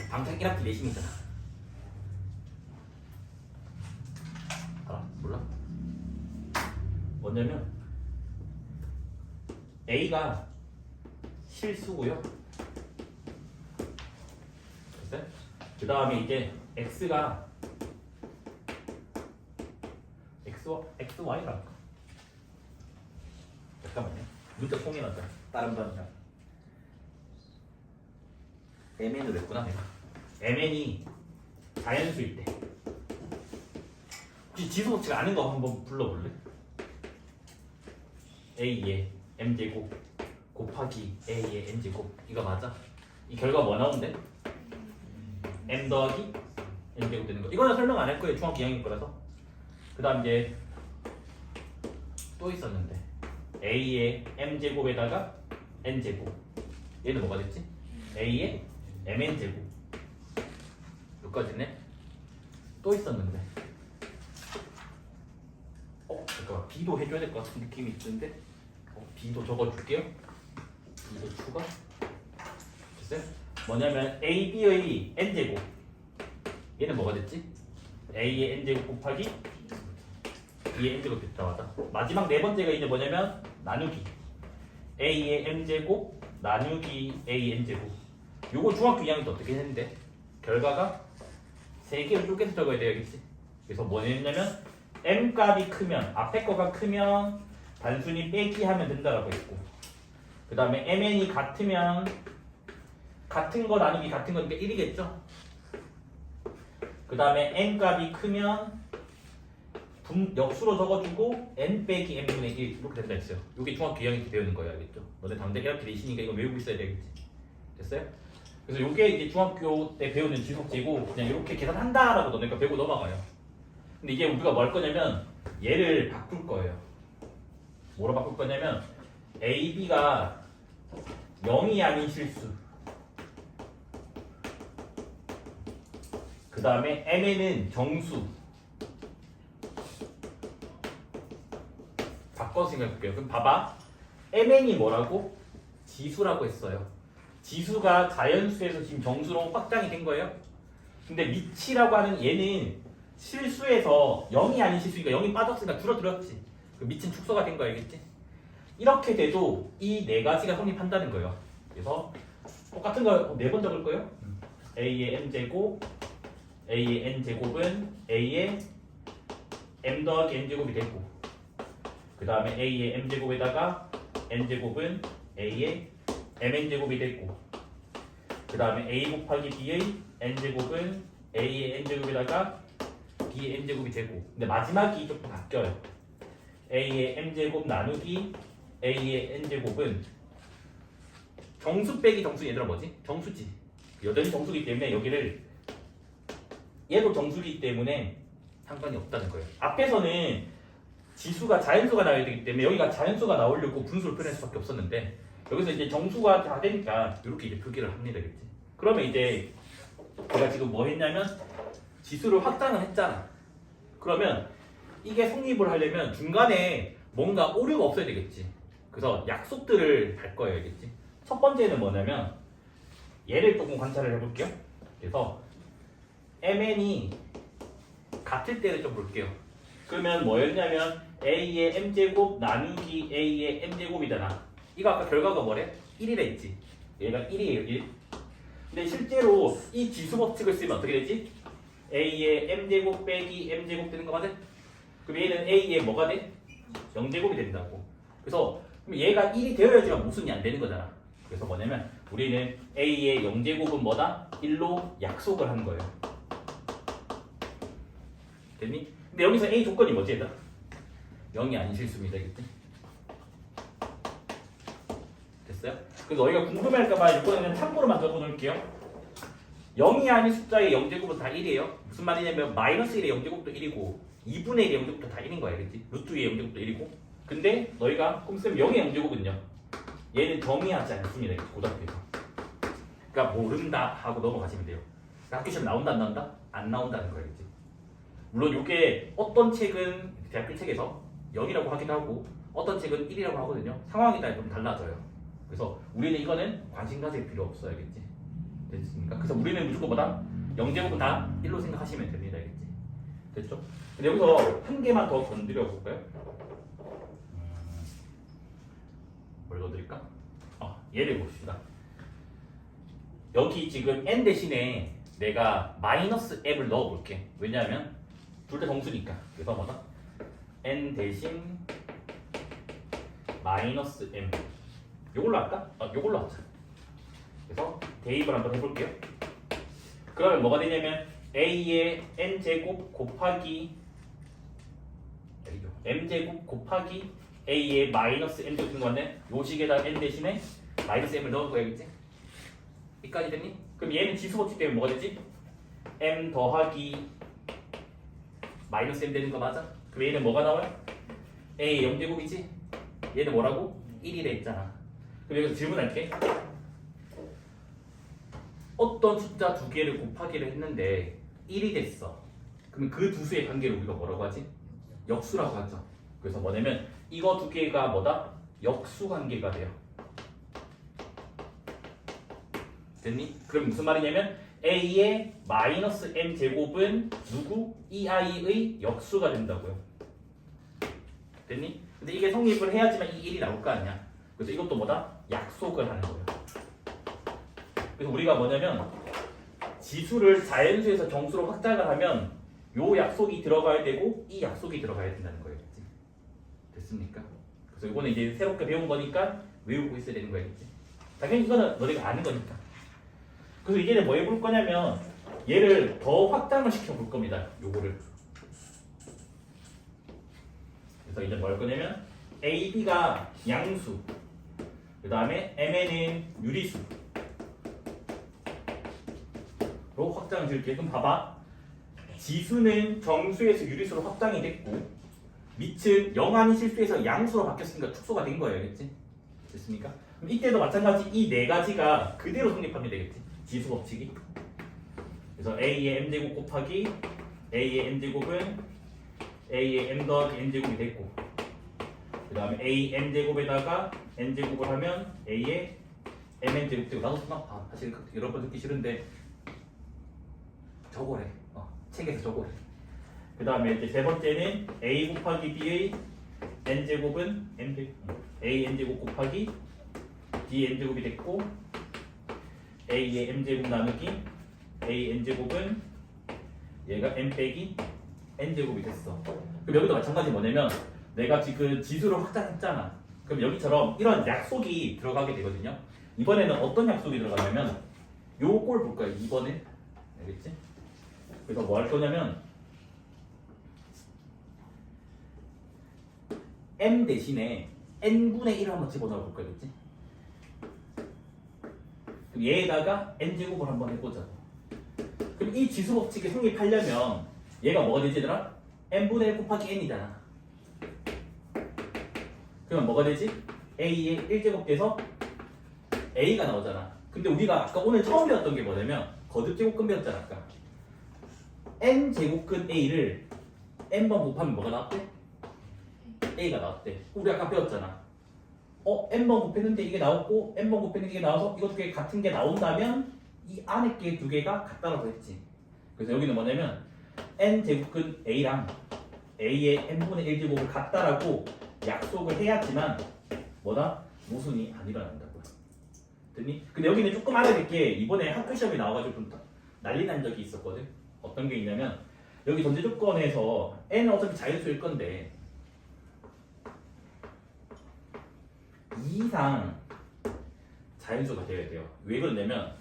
방학 1학기 내신이잖아. 알아? 몰라? 뭐냐면 A가 실수고요. 됐어요? 그 다음에 이제 X가 XY랄까? 잠깐만요. 문자 통일하자. 다른 반이랑 MN으로 했구나 내가. MN이 자연수일 때 혹시 지수 법칙 아는 거 한번 불러볼래? A의 M제곱 곱하기 A의 N제곱 이거 맞아? 이 결과 뭐 나온대? M 더하기 N제곱 되는 거. 이거는 설명 안 할 거예요. 중학교 2학년 거라서. 그 다음 이제 또 있었는데 A의 M제곱에다가 N제곱 얘는 뭐가 됐지? A의 MN제곱 여기까지네. 또 있었는데 잠깐만 B도 해줘야 될 것 같은 느낌이 드는데 B도 적어줄게요. B도 추가 됐어요? 뭐냐면 AB의 N제곱 얘는 뭐가 됐지? A의 N제곱 곱하기 B의 N제곱 됐다 맞아. 마지막 네 번째가 이제 뭐냐면 나누기 A의 M제곱 나누기 A N제곱. 요거 중학교 2학년 때 어떻게 했는데 결과가 3개로 쪼개서 적어야 되겠지. 그래서 뭐냐면 M 값이 크면 앞에 거가 크면 단순히 빼기 하면 된다라고 했고 그 다음에 MN이 같으면 같은 거 나누기 같은 거니까 1이겠죠. 그 다음에 N 값이 크면 역수로 적어주고 N 빼기 N분의 1 이렇게 된다 했어요. 이게 중학교 2학년 때 배우는 거예요. 알겠죠? 너네 당대 이렇게 되시니까 이거 외우고 있어야 되겠지. 됐어요? 그래서 이게 이제 중학교 때 배우는 지속제고 그냥 이렇게 계산한다라고 너네가 배우고 넘어가요. 근데 이제 우리가 뭐 할 거냐면 얘를 바꿀 거예요. 뭐로 바꿀 거냐면 AB가 0이 아닌 실수 그 다음에 MN은 정수 바꿔서 생각해볼게요. 그럼 봐봐 MN이 뭐라고? 지수라고 했어요. 지수가 자연수에서 지금 정수로 확장이 된 거예요. 근데 밑이라고 하는 얘는 실수에서 0이 아닌 실수니까 0이 빠졌으니까 줄어들었지. 그 밑은 축소가 된 거 알겠지? 이렇게 돼도 이 네 가지가 성립한다는 거예요. 그래서 똑같은 거 4번 적을 거예요. A의 M제곱 A의 N제곱은 A의 M 더하기 N제곱이 되고 그 다음에 A의 M제곱에다가 N제곱은 A의 MN제곱이 되고 그 다음에 A 곱하기 B의 N제곱은 A의 N제곱에다가 B의 N제곱이 되고 근데 마지막이 조금 바뀌어요. A의 M제곱 나누기 A의 N제곱은 정수 빼기 정수 얘들아 뭐지? 정수지. 여전히 정수기 때문에 여기를 얘도 정수기 때문에 상관이 없다는 거예요. 앞에서는 지수가 자연수가 나와야 되기 때문에 여기가 자연수가 나오려고 분수를 표현할 수밖에 없었는데 여기서 이제 정수가 다 되니까 이렇게 이제 표기를 합니다. 그치? 그러면 이제 제가 지금 뭐 했냐면 지수를 확장을 했잖아. 그러면 이게 성립을 하려면 중간에 뭔가 오류가 없어야 되겠지. 그래서 약속들을 달 거예요, 알겠지? 첫 번째는 뭐냐면 얘를 조금 관찰을 해볼게요. 그래서 mn이 같을 때를 좀 볼게요. 그러면 뭐였냐면 a의 m제곱 나누기 a의 m제곱이잖아. 이거 아까 결과가 뭐래? 1이라 했지. 얘가 1이에요, 1. 근데 실제로 이 지수 법칙을 쓰면 어떻게 되지? a의 m제곱 빼기 m제곱 되는 거 맞아? 그럼 얘는 a의 뭐가 돼? 0제곱이 된다고. 그래서 그럼 얘가 1이 되어야지만 모순이 안 되는 거잖아. 그래서 뭐냐면 우리는 a의 0제곱은 뭐다? 1로 약속을 하는 거예요. 됐니? 근데 여기서 a 조건이 뭐지 얘들아? 0이 아닌 실수입니다. 알겠지? 됐어요? 그래서 너희가 궁금해할까봐 이거는 참고로만 적어놓을게요. 0이 아닌 숫자의 0제곱은 다 1이에요. 무슨 말이냐면 마이너스 1의 0제곱도 1이고 2분의 1의 0제곱도 다 1인 거야. 알겠지? 루트 2의 0제곱도 1이고 근데 너희가 꼼쌤 0의 0제곱은요. 얘는 정의하지 않습니다. 고등학교에서. 그러니까 모른다 하고 넘어가시면 돼요. 학교 시험 나온다 안 나온다? 안 나온다는 거예요. 알겠지? 물론 이게 어떤 책은 대학교 책에서 0이라고 하기도 하고 어떤 책은 1이라고 하거든요. 상황에 따라 좀 달라져요. 그래서 우리는 이거는 관심 가질 필요 없어요. 알겠지? 됐습니까? 그래서 우리는 무조건 뭐다? 0제곱은 다 1로 생각하시면 됩니다. 알겠지? 됐죠? 근데 여기서 한 개만 더 건드려 볼까요? 뭘 건드릴까? 얘를 봅시다. 여기 지금 n 대신에 내가 마이너스 m을 넣어 볼게. 왜냐하면 둘 다 정수니까. 그래서 뭐다? n 대신 마이너스 m. 요걸로 할까? 요걸로 하자. 그래서 대입을 한번 해볼게요. 그러면 뭐가 되냐면 a의 n제곱 곱하기 m제곱 곱하기 a의 마이너스 m제곱 되는 건데 요 식에다 n 대신에 마이너스 m을 넣을 거야겠지? 여기까지 됐니? 그럼 얘는 지수 법칙 때문에 뭐가 되지? m 더하기 마이너스 m 되는 거 맞아? 그럼 얘는 뭐가 나와요? a 0제곱이지? 얘는 뭐라고? 1이라 했잖아. 그럼 여기서 질문할게. 어떤 숫자 두 개를 곱하기를 했는데 1이 됐어. 그러면 그 두 수의 관계를 우리가 뭐라고 하지? 역수라고 하죠. 그래서 뭐냐면 이거 두 개가 뭐다? 역수 관계가 돼요. 됐니? 그럼 무슨 말이냐면 a의 마이너스 m 제곱은 누구? 이 아이의 역수가 된다고요. 됐니? 근데 이게 성립을 해야지만 이 1이 나올 거 아니야. 그래서 이것도 뭐다? 약속을 하는 거예요. 그래서 우리가 뭐냐면 지수를 자연수에서 정수로 확장을 하면 요 약속이 들어가야 되고 이 약속이 들어가야 된다는 거예요. 됐습니까? 그래서 이거는 이제 새롭게 배운 거니까 외우고 있어야 되는 거겠지. 당연히 이거는 너희가 아는 거니까. 그래서 이제는 뭐 해볼 거냐면 얘를 더 확장을 시켜 볼 겁니다. 요거를. 그래서 이제 뭐 할 거냐면 A, B가 양수, 그 다음에 MN은 유리수로 확장을 줄게. 그럼 봐봐. 지수는 정수에서 유리수로 확장이 됐고 밑은 0 아닌 실수에서 양수로 바뀌었으니까 축소가 된 거예요. 알겠지? 됐습니까? 그럼 이때도 마찬가지 이 네 가지가 그대로 성립하면 되겠지? 지수 법칙이. 그래서 a의 m제곱 곱하기 a의 m제곱은 a의 m 더하기 n제곱이 됐고 그 다음에 a m제곱에다가 n제곱을 하면 a의 mn제곱 되고 나도 사실 여러 번 듣기 싫은데 적어래. 책에서 적어래. 그 다음에 이제 세 번째는 a 곱하기 b의 n제곱은 a n제곱 곱하기 b n제곱이 됐고 a의 m제곱 나누기 a n제곱은 얘가 m 빼기 n제곱이 됐어. 그럼 여기도 마찬가지 뭐냐면 내가 지금 지수를 확장했잖아. 그럼 여기처럼 이런 약속이 들어가게 되거든요. 이번에는 어떤 약속이 들어가냐면 요걸 볼 거야. 2번에. 알겠지? 그래서 뭐 할 거냐면 m 대신에 n분의 1을 한번 집어넣어 볼 거겠지? 그럼 얘에다가 n제곱을 한번 해보자. 그럼 이 지수 법칙이 성립하려면 얘가 뭐가 되지 얘들아? n분의 1 곱하기 n이잖아. 그러면 뭐가 되지? a의 1제곱 돼서 a가 나오잖아. 근데 우리가 아까 오늘 처음 배웠던 게 뭐냐면 거듭제곱근 배웠잖아. 아까 n제곱근 a를 n번 곱하면 뭐가 나왔대? a가 나왔대. 우리 아까 배웠잖아. n번 곱했는데 이게 나왔고 n번 곱했는데 이게 나와서 이거 두 개 같은 게 나온다면 이 안에 게 두 개가 같다라고 했지. 그래서 여기는 뭐냐면 n 제곱근 a랑 a의 n분의 1 제곱을 같다라고 약속을 해야지만 뭐다? 모순이 안 일어난다고요. 됐니? 근데 여기는 조금 알아야 될 게 이번에 학교 시험에 나와가지고 좀 난리 난 적이 있었거든. 어떤 게 있냐면 여기 전제 조건에서 n은 어차피 자연수일 건데 2 이상 자연수가 되어야 돼요. 왜 그러냐면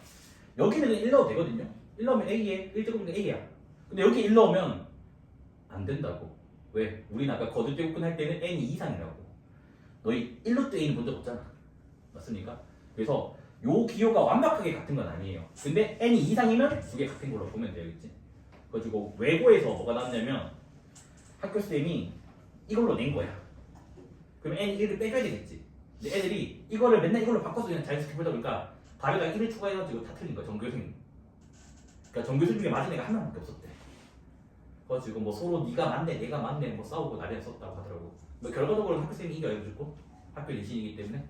여기는 1 넣어도 되거든요. 1 넣으면 a에 1제곱은 a야. 근데 여기 1 넣으면 안 된다고. 왜? 우리는 아까 거듭제곱근 할 때는 n이 2 이상이라고. 너희 1루트 a는 본 적 없잖아. 맞습니까? 그래서 요 기호가 완벽하게 같은 건 아니에요. 근데 n이 2 이상이면 두 개 같은 걸로 보면 되겠지. 그래가지고 외고에서 뭐가 나왔냐면 학교쌤이 이걸로 낸 거야. 그럼 n이 1을 빼줘야 되겠지. 근데 애들이 이거를 맨날 이걸로 바꿔서 그냥 자연스럽게 보다 보니까 답에다 1을 추가해가지고 다 틀린 거야. 전교생. 그러니까 전교생 중에 맞은 애가 한 명밖에 없었대. 그래가지고 뭐 서로 네가 맞네 내가 맞네 뭐 싸우고 난리가 썼다고 하더라고. 뭐 결과적으로 학교쌤이 이겨요 무조건. 학교 내신이기 때문에.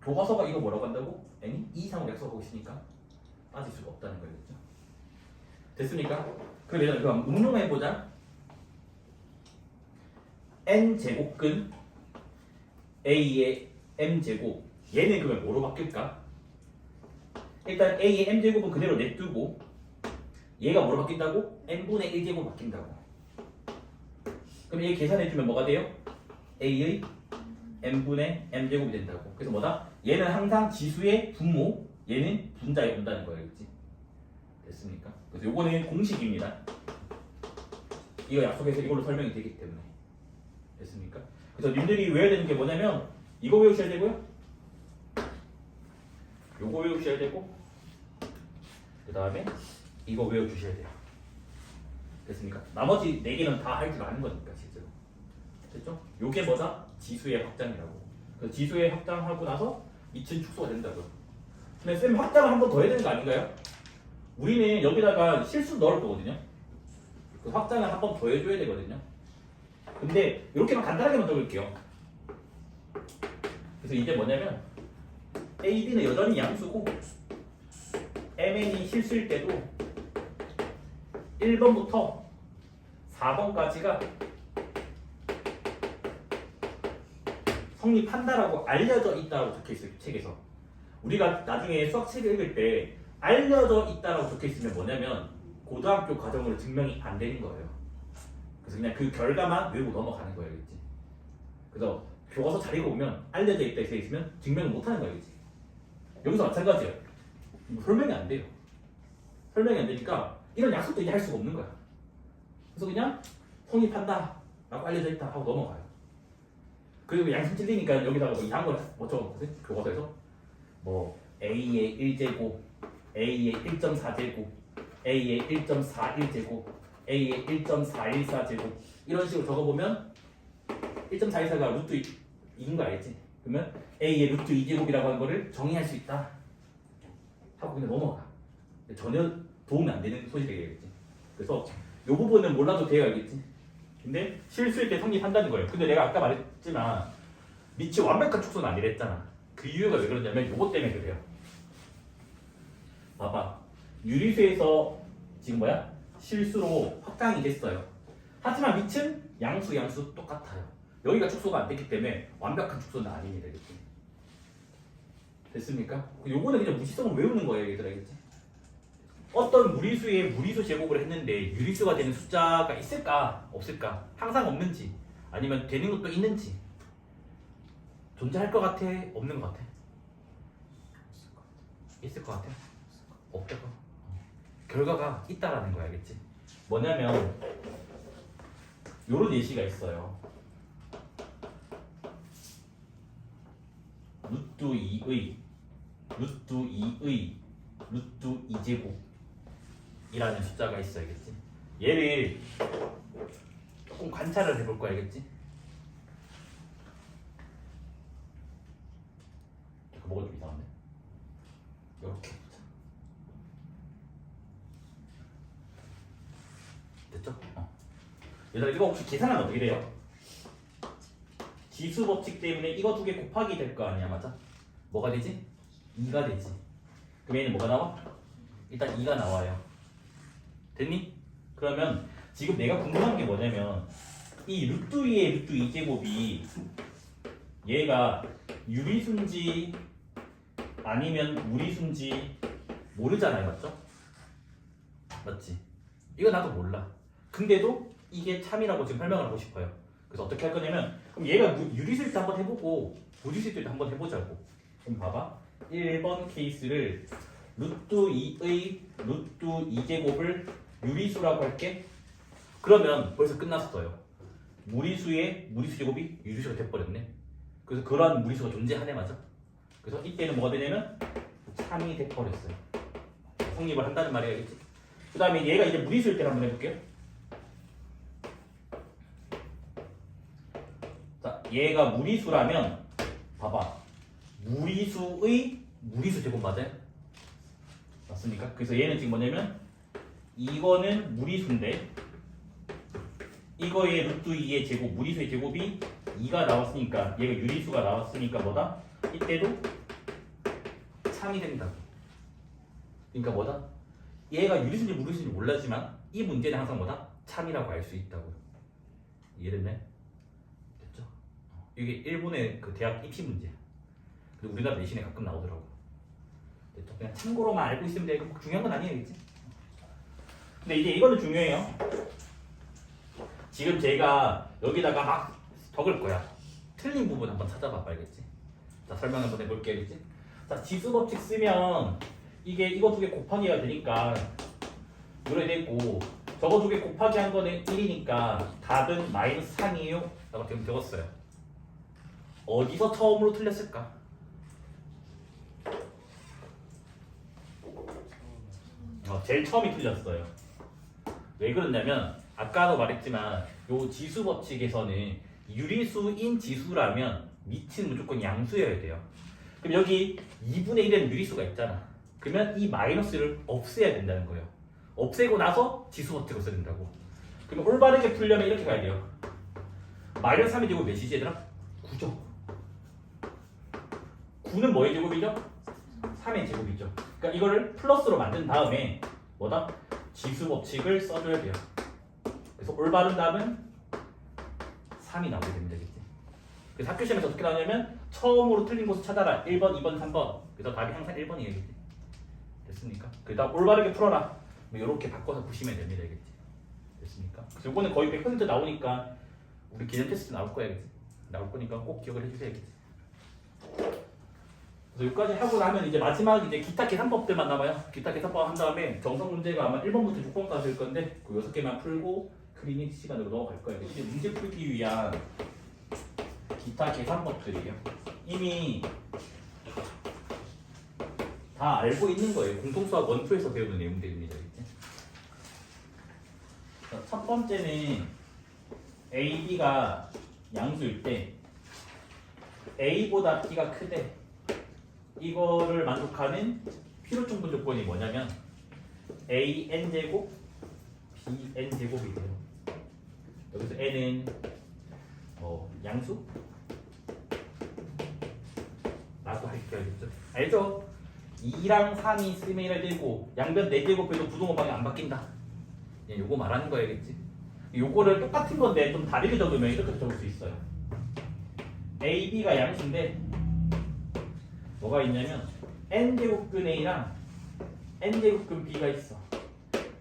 교과서가 이거 뭐라고 한다고? n이 2 이상으로 약속하고 있으니까 빠질 수가 없다는 거겠죠. 됐습니까? 그럼 그럼 응용해보자. n 제곱근 a의 m 제곱 얘는 그러면 뭐로 바뀔까? 일단 a의 m 제곱은 그대로 냅두고 얘가 뭐로 바뀐다고? n분의 1 제곱 바뀐다고. 그럼 얘 계산해주면 뭐가 돼요? a의 n분의 m 제곱이 된다고. 그래서 뭐다? 얘는 항상 지수의 분모, 얘는 분자에 온다는 거예요, 그렇지? 됐습니까? 그래서 요거는 공식입니다. 이거 약속해서 이걸로 설명이 되기 때문에. 됐습니까? 그래서 님들이 외워야 되는 게 뭐냐면 이거 외우셔야 되고요. 요거 외우셔야 되고 그 다음에 이거 외워주셔야 돼요. 됐습니까? 나머지 4개는 다 할 줄 아는 거니까 실제로. 됐죠? 요게 뭐다? 지수의 확장이라고. 그래서 지수의 확장하고 나서 미친 축소가 된다고요. 근데 쌤 확장을 한 번 더 해야 되는 거 아닌가요? 우리는 여기다가 실수 넣을 거거든요. 그 확장을 한 번 더 해줘야 되거든요. 근데 이렇게만 간단하게만 적을게요. 그래서 이게 뭐냐면 A, B는 여전히 양수고 MN이 실수일 때도 1번부터 4번까지가 성립한다라고 알려져 있다고 적혀있어요. 책에서. 우리가 나중에 수학책을 읽을 때 알려져 있다라고 적혀있으면 뭐냐면 고등학교 과정으로 증명이 안 되는 거예요. 그래서 그냥 그 결과만 외우고 넘어가는 거예요. 그래서 교과서 잘 읽어보면 알려져 있다 있으면 증명을 못하는 거겠지. 여기서 마찬가지예요. 설명이 안 돼요. 설명이 안 되니까 이런 약속도 이제 할 수가 없는 거야. 그래서 그냥 성립한다 라고 알려져 있다 하고 넘어가요. 그리고 양심 찔리니까 여기다가 뭐 이상한 걸 적어놓거든. 교과서에서 뭐 A의 1제곱, A의 1.4제곱, A의 1.41제곱, A의 1.414제곱 이런 식으로 적어보면 1.414가 루트 2인 거 알겠지? 그러면 A의 루트 2제곱이라고 하는 거를 정의할 수 있다 하고 그냥 넘어가. 전혀 도움이 안 되는 소식이 되겠지. 그래서 이 부분은 몰라도 돼요, 알겠지? 근데 실수일 때 성립한다는 거예요. 근데 내가 아까 말했지만 미치 완벽한 축소는 아니랬잖아. 그 이유가 왜 그러냐면 요것 때문에 그래요. 봐봐. 유리수에서 지금 뭐야? 실수로 확장이 됐어요. 하지만 밑은 양수 똑같아요. 여기가 축소가 안 됐기 때문에 완벽한 축소는 아닙니다. 이렇게. 됐습니까? 요거는 그냥 무시성을 외우는 거예요, 얘들아. 알겠지? 어떤 무리수의 무리수 제곱을 했는데 유리수가 되는 숫자가 있을까? 없을까? 항상 없는지 아니면 되는 것도 있는지 존재할 것 같아? 없는 것 같아? 있을 것 같아? 없다고? 결과가 있다라는 거야, 알겠지? 뭐냐면 요런 예시가 있어요. 루트 2의 루트 2의 루트 2제곱 이라는 숫자가 있어, 알겠지? 얘를 조금 관찰을 해볼 거야, 알겠지? 뭐가 좀 이상한데? 이렇게 보자. 됐죠? 얘들아, 이거 혹시 계산하면 어떻게 돼요? 지수 법칙 때문에 이거 두 개 곱하기 될 거 아니야, 맞아? 뭐가 되지? 2가 되지. 그럼 얘는 뭐가 나와? 일단 2가 나와요. 됐니? 그러면 지금 내가 궁금한 게 뭐냐면 이 루트 2의 루트 2제곱이 얘가 유리수인지 아니면 무리수인지 모르잖아요, 맞죠? 맞지? 이거 나도 몰라. 근데도 이게 참이라고 지금 설명을 하고 싶어요. 그래서 어떻게 할 거냐면 그럼 얘가 유리수일 때 한번 해보고 무리수일 때 한번 해보자고. 그럼 봐봐. 1번 케이스를 루트 2의 루트 2제곱을 유리수라고 할게. 그러면 벌써 끝났어요. 무리수의 무리수 제곱이 유리수가 돼버렸네. 그래서 그러한 무리수가 존재하네, 맞아? 그래서 이때는 뭐가 되냐면 참이 돼버렸어요. 성립을 한다는 말이겠지. 그 다음에 얘가 이제 무리수일 때를 한번 해볼게요. 자, 얘가 무리수라면 봐봐. 무리수의 무리수 제곱 맞아요? 맞습니까? 그래서 얘는 지금 뭐냐면 이거는 무리수인데 이거의 루트 2의 제곱, 무리수의 제곱이 2가 나왔으니까 얘가 유리수가 나왔으니까 뭐다? 이때도 참이 된다고. 그러니까 뭐다? 얘가 유리수인지 무리수인지 몰랐지만 이 문제는 항상 뭐다? 참이라고 알 수 있다고요. 이해됐네? 됐죠? 이게 일본의 그 대학 입시 문제야. 그리고 우리나라 내신에 가끔 나오더라고. 됐죠? 그냥 참고로만 알고 있으면 돼. 중요한 건 아니겠지? 근데 이제 이거는 중요해요. 지금 제가 여기다가 막 적을 거야. 틀린 부분 한번 찾아봐 봐야겠지. 자, 설명 한번 해볼게, 알겠지? 자, 지수 법칙 쓰면 이게 이거 두 개 곱하기가 되니까 이렇게 되고 저거 두 개 곱하기 한 거는 1이니까 답은 마이너스 3이에요 라고 지금 적었어요. 어디서 처음으로 틀렸을까? 제일 처음이 틀렸어요. 왜 그러냐면 아까도 말했지만 요 지수 법칙에서는 유리수인 지수라면 밑은 무조건 양수여야 돼요. 그럼 여기 2분의 1에는 유리수가 있잖아. 그러면 이 마이너스를 없애야 된다는 거예요. 없애고 나서 지수 법칙을 써야 된다고. 그러면 올바르게 풀려면 이렇게 가야 돼요. 마이너스 3의 제곱 몇이지 얘들아? 9죠. 9는 뭐의 제곱이죠? 3의 제곱이죠. 그러니까 이거를 플러스로 만든 다음에 뭐다? 지수 법칙을 써줘야 돼요. 그래서 올바른 답은 3이 나오게 됩니다. 그래서 학교 시험에서 어떻게 나오냐면 처음으로 틀린 곳을 찾아라. 1번, 2번, 3번. 그래서 답이 항상 1번이겠지. 됐습니까? 그다음 올바르게 풀어라. 뭐 이렇게 바꿔서 보시면 됩니다. 알겠지? 됐습니까? 그래서 이거는 거의 100% 나오니까 우리 기존 테스트 나올 거야. 알겠지? 나올 거니까 꼭 기억을 해주셔야겠지. 그래서 여기까지 하고 나면 이제 마지막 이제 기타 계산법들만 남아요. 기타 계산법 한 다음에 정석 문제가 아마 1번부터 6번까지 될 건데 그 6개만 풀고 클리닉 시간으로 넘어갈 거예요. 이제 문제 풀기 위한 기타 계산법들이에요. 이미 다 알고 있는 거예요. 공통수학 원투에서 배우는 내용들입니다. 첫 번째는 A, B가 양수일 때 A보다 B가 크대. 이거를 만족하는 필요충분 조건이 뭐냐면 AN제곱, BN제곱이 돼요. 여기서 N은 양수? 라고 할게요. 알죠? 2랑 3이 있으면 이래 되고 양변 4제곱해도 부동호 방향 안 바뀐다. 요거 말하는 거야겠지? 요거를 똑같은 건데 좀 다르게 적으면 이렇게 적을 수 있어요. A, B가 양수인데 뭐가 있냐면 N제곱근 A랑 N제곱근 B가 있어.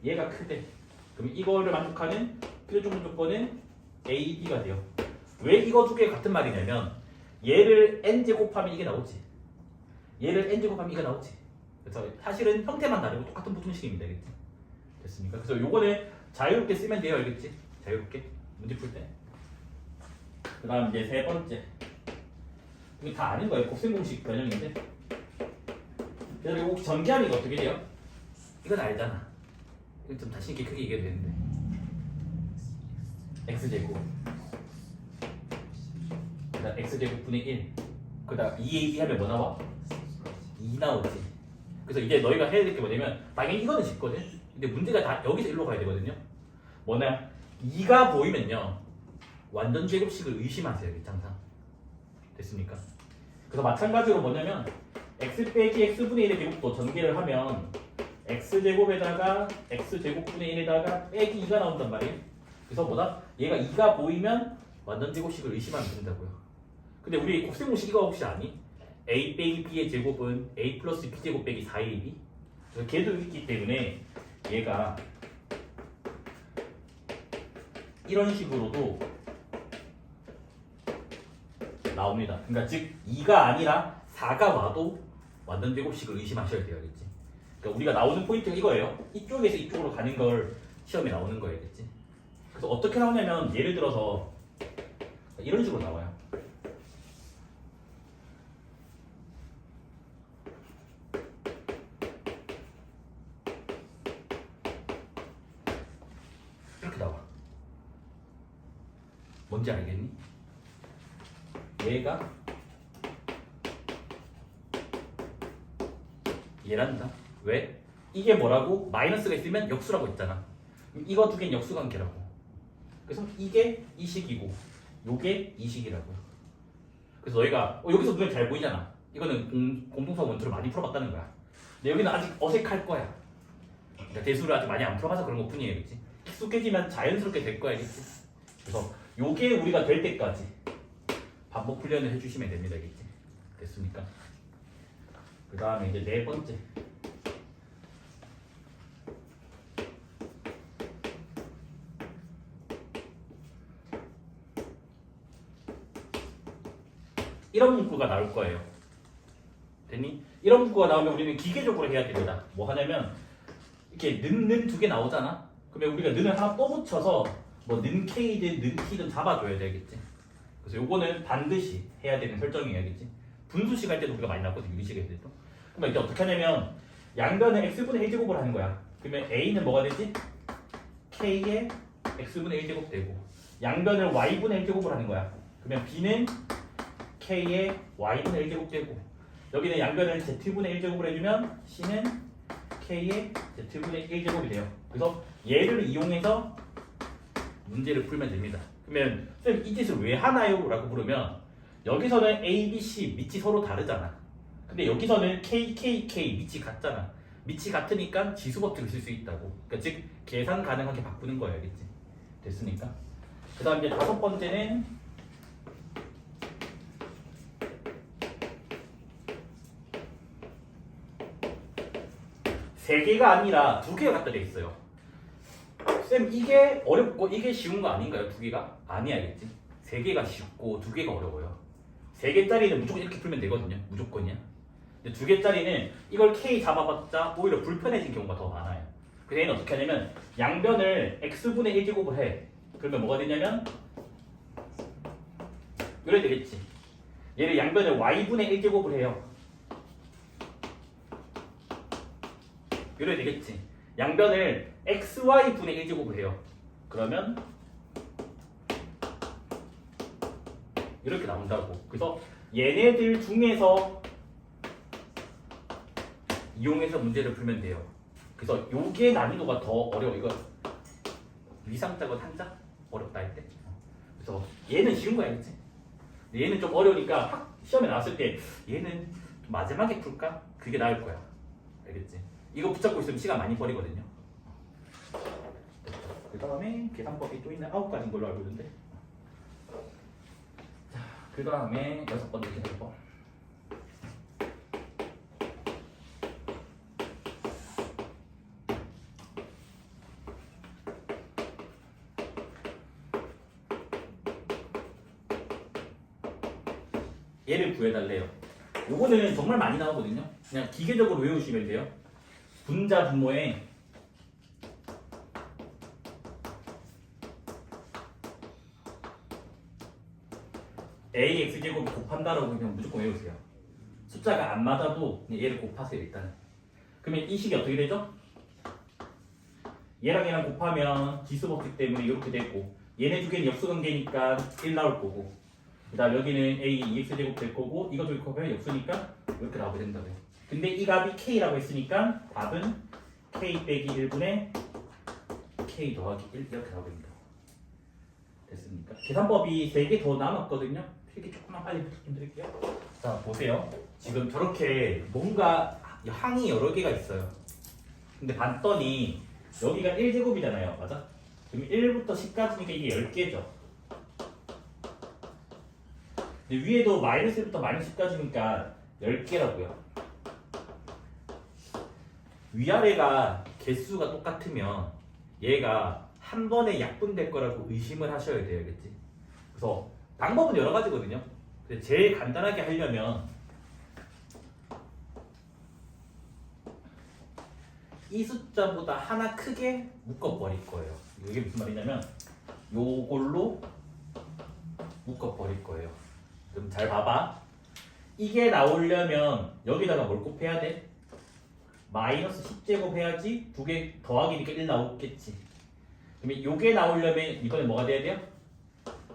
얘가 크대. 그럼 이거를 만족하는 필요조건 조건은 A, B가 돼요. 왜 이거 두 개 같은 말이냐면 얘를 N제곱하면 이게 나오지. 얘를 N제곱하면 이게 나오지. 그래서 사실은 형태만 다르고 똑같은 부등식입니다. 알겠지? 됐습니까? 그래서 요거는 자유롭게 쓰면 돼요. 알겠지? 자유롭게 문제 풀 때. 그 다음 이제 세 번째. 이거 다 아는 거예요. 곱셈 공식 변형인데. 그래서 이거 전개하는 게 어떻게 돼요? 이건 알잖아. 이거 좀 자신 있게 크게 얘기해도 되는데. x제곱. 그 다음 x제곱분의 1. 그 다음 2ab 하면 뭐 나와? 2 나오지. 그래서 이제 너희가 해야 될 게 뭐냐면 당연히 이거는 쉽거든. 근데 문제가 다 여기서 일로 가야 되거든요. 뭐냐? 2가 보이면요 완전 제곱식을 의심하세요. 항상 됐습니까? 그래서 마찬가지로 뭐냐면 x 빼기 x분의 1의 제곱도 전개를 하면 x제곱에다가 x제곱분의 1에다가 빼기 2가 나온단 말이에요. 그래서 뭐다? 얘가 2가 보이면 완전 제곱식을 의심하면 된다고요. 근데 우리 곱셈공식 이거 혹시 아니? a 빼기 b의 제곱은 a 플러스 b 제곱 빼기 4ab. 그래서 걔도 있기 때문에 얘가 이런 식으로도 나옵니다. 그러니까 즉 2가 아니라 4가 와도 완전 제곱식을 의심하셔야 돼요. 알겠지? 그러니까 우리가 나오는 포인트가 이거예요. 이쪽에서 이쪽으로 가는 걸 시험에 나오는 거예요. 알겠지? 그래서 어떻게 나오냐면 예를 들어서 이런 식으로 나와요. 이렇게 나와. 뭔지 알겠니? 얘가 얘란다. 왜? 이게 뭐라고? 마이너스가 있으면 역수라고 했잖아. 그럼 이거 두 개는 역수관계라고. 그래서 이게 이 식이고 요게 이 식이라고요. 그래서 너희가 여기서 눈에 잘 보이잖아. 이거는 공동수학 원투를 많이 풀어봤다는 거야. 근데 여기는 아직 어색할 거야. 그러니까 대수를 아직 많이 안 풀어봐서 그런 것 뿐이에요. 그치? 익숙해지면 자연스럽게 될 거야. 그치? 그래서 요게 우리가 될 때까지 반복 훈련을 해주시면 됩니다. 그치? 됐습니까? 그 다음에 이제 네 번째. 이런 문구가 나올 거예요. 됐니? 이런 문구가 나오면 우리는 기계적으로 해야 됩니다. 뭐 하냐면 이렇게 는 두 개 나오잖아. 그러면 우리가 는을 하나 또 붙여서 뭐 는 k든 는 t든 잡아줘야 되겠지. 그래서 요거는 반드시 해야 되는 설정이어야겠지. 분수식 할 때도 우리가 많이 나왔거든. 유리식 할 때도. 그러면 이제 어떻게 하냐면 양변을 x분의 1제곱을 하는 거야. 그러면 a는 뭐가 되지? k의 x분의 1제곱 되고 양변을 y분의 1제곱을 하는 거야. 그러면 b는 k의 y분의 1제곱 되고 여기는 양변을 z분의 1제곱을 해주면 c는 k의 z분의 1제곱이 돼요. 그래서 얘를 이용해서 문제를 풀면 됩니다. 그러면 쌤 이 짓을 왜 하나요? 라고 물으면 여기서는 a, b, c 밑이 서로 다르잖아. 근데 여기서는 k, k, k 밑이 같잖아. 밑이 같으니까 지수법칙을 쓸 수 있다고. 그러니까 즉 계산 가능하게 바꾸는 거야. 알겠지? 됐으니까. 그 다음 이제 다섯 번째는 세 개가 아니라 두 개가 갖다 돼 있어요. 쌤 이게 어렵고 이게 쉬운 거 아닌가요? 두 개가? 아니야겠지. 세 개가 쉽고 두 개가 어려워요. 세 개짜리는 무조건 이렇게 풀면 되거든요. 무조건이야. 근데 두 개짜리는 이걸 k 잡아봤자 오히려 불편해진 경우가 더 많아요. 그래서 얘는 어떻게 하냐면 양변을 x분의 1제곱을 해. 그러면 뭐가 되냐면 이래 되겠지. 얘를 양변을 y분의 1제곱을 해요. 이래 되겠지. 양변을 xy분의 1제곱을 해요. 그러면 이렇게 나온다고. 그래서 얘네들 중에서 이용해서 문제를 풀면 돼요. 그래서 요게 난이도가 더 어려워. 이거 위상자고 한자 어렵다 할 때. 그래서 얘는 쉬운 거야, 그치? 얘는 좀 어려우니까 확 시험에 나왔을 때 얘는 마지막에 풀까? 그게 나을 거야. 알겠지? 이거 붙잡고 있으면 시간 많이 버리거든요. 그 다음에 계산법이 또 있는 9가지인 걸로 알고 있는데. 자, 그 다음에 6번째 계산법. 얘를 구해달래요. 요거는 정말 많이 나오거든요. 그냥 기계적으로 외우시면 돼요. 분자 분모에 ax제곱을 곱한다라고 그냥 무조건 외우세요. 숫자가 안 맞아도 그냥 얘를 곱하세요. 일단은. 그러면 이 식이 어떻게 되죠? 얘랑 얘랑 곱하면 지수법칙 때문에 이렇게 되고 얘네 두 개는 역수관계니까 1 나올 거고 그 다음 여기는 a 2x제곱 될 거고 이거 둘 곱하면 역수니까 이렇게 나오게 된다고요. 근데 이 값이 k라고 했으니까 답은 k 빼기 1분의 k 더하기 1 이렇게 나오게 됩니다. 됐습니까? 계산법이 3개 더 남았거든요. 필기 조금만 빨리 부탁 좀 드릴게요. 자 보세요. 지금 저렇게 뭔가 항이 여러 개가 있어요. 근데 봤더니 여기가 1제곱이잖아요. 맞아? 그럼 1부터 10까지니까 이게 10개죠. 근데 위에도 마이너스 1부터 마이너스 10까지니까 10개라고요. 위아래가 개수가 똑같으면 얘가 한 번에 약분될 거라고 의심을 하셔야 돼요. 알겠지? 그래서 방법은 여러 가지거든요. 근데 제일 간단하게 하려면 이 숫자보다 하나 크게 묶어버릴 거예요. 이게 무슨 말이냐면 요걸로 묶어버릴 거예요. 그럼 잘 봐봐. 이게 나오려면 여기다가 뭘 곱해야 돼? 마이너스 10제곱 해야지 2개 더하기니까 1 나오겠지. 그러면 요게 나오려면 이번에 뭐가 돼야 돼요?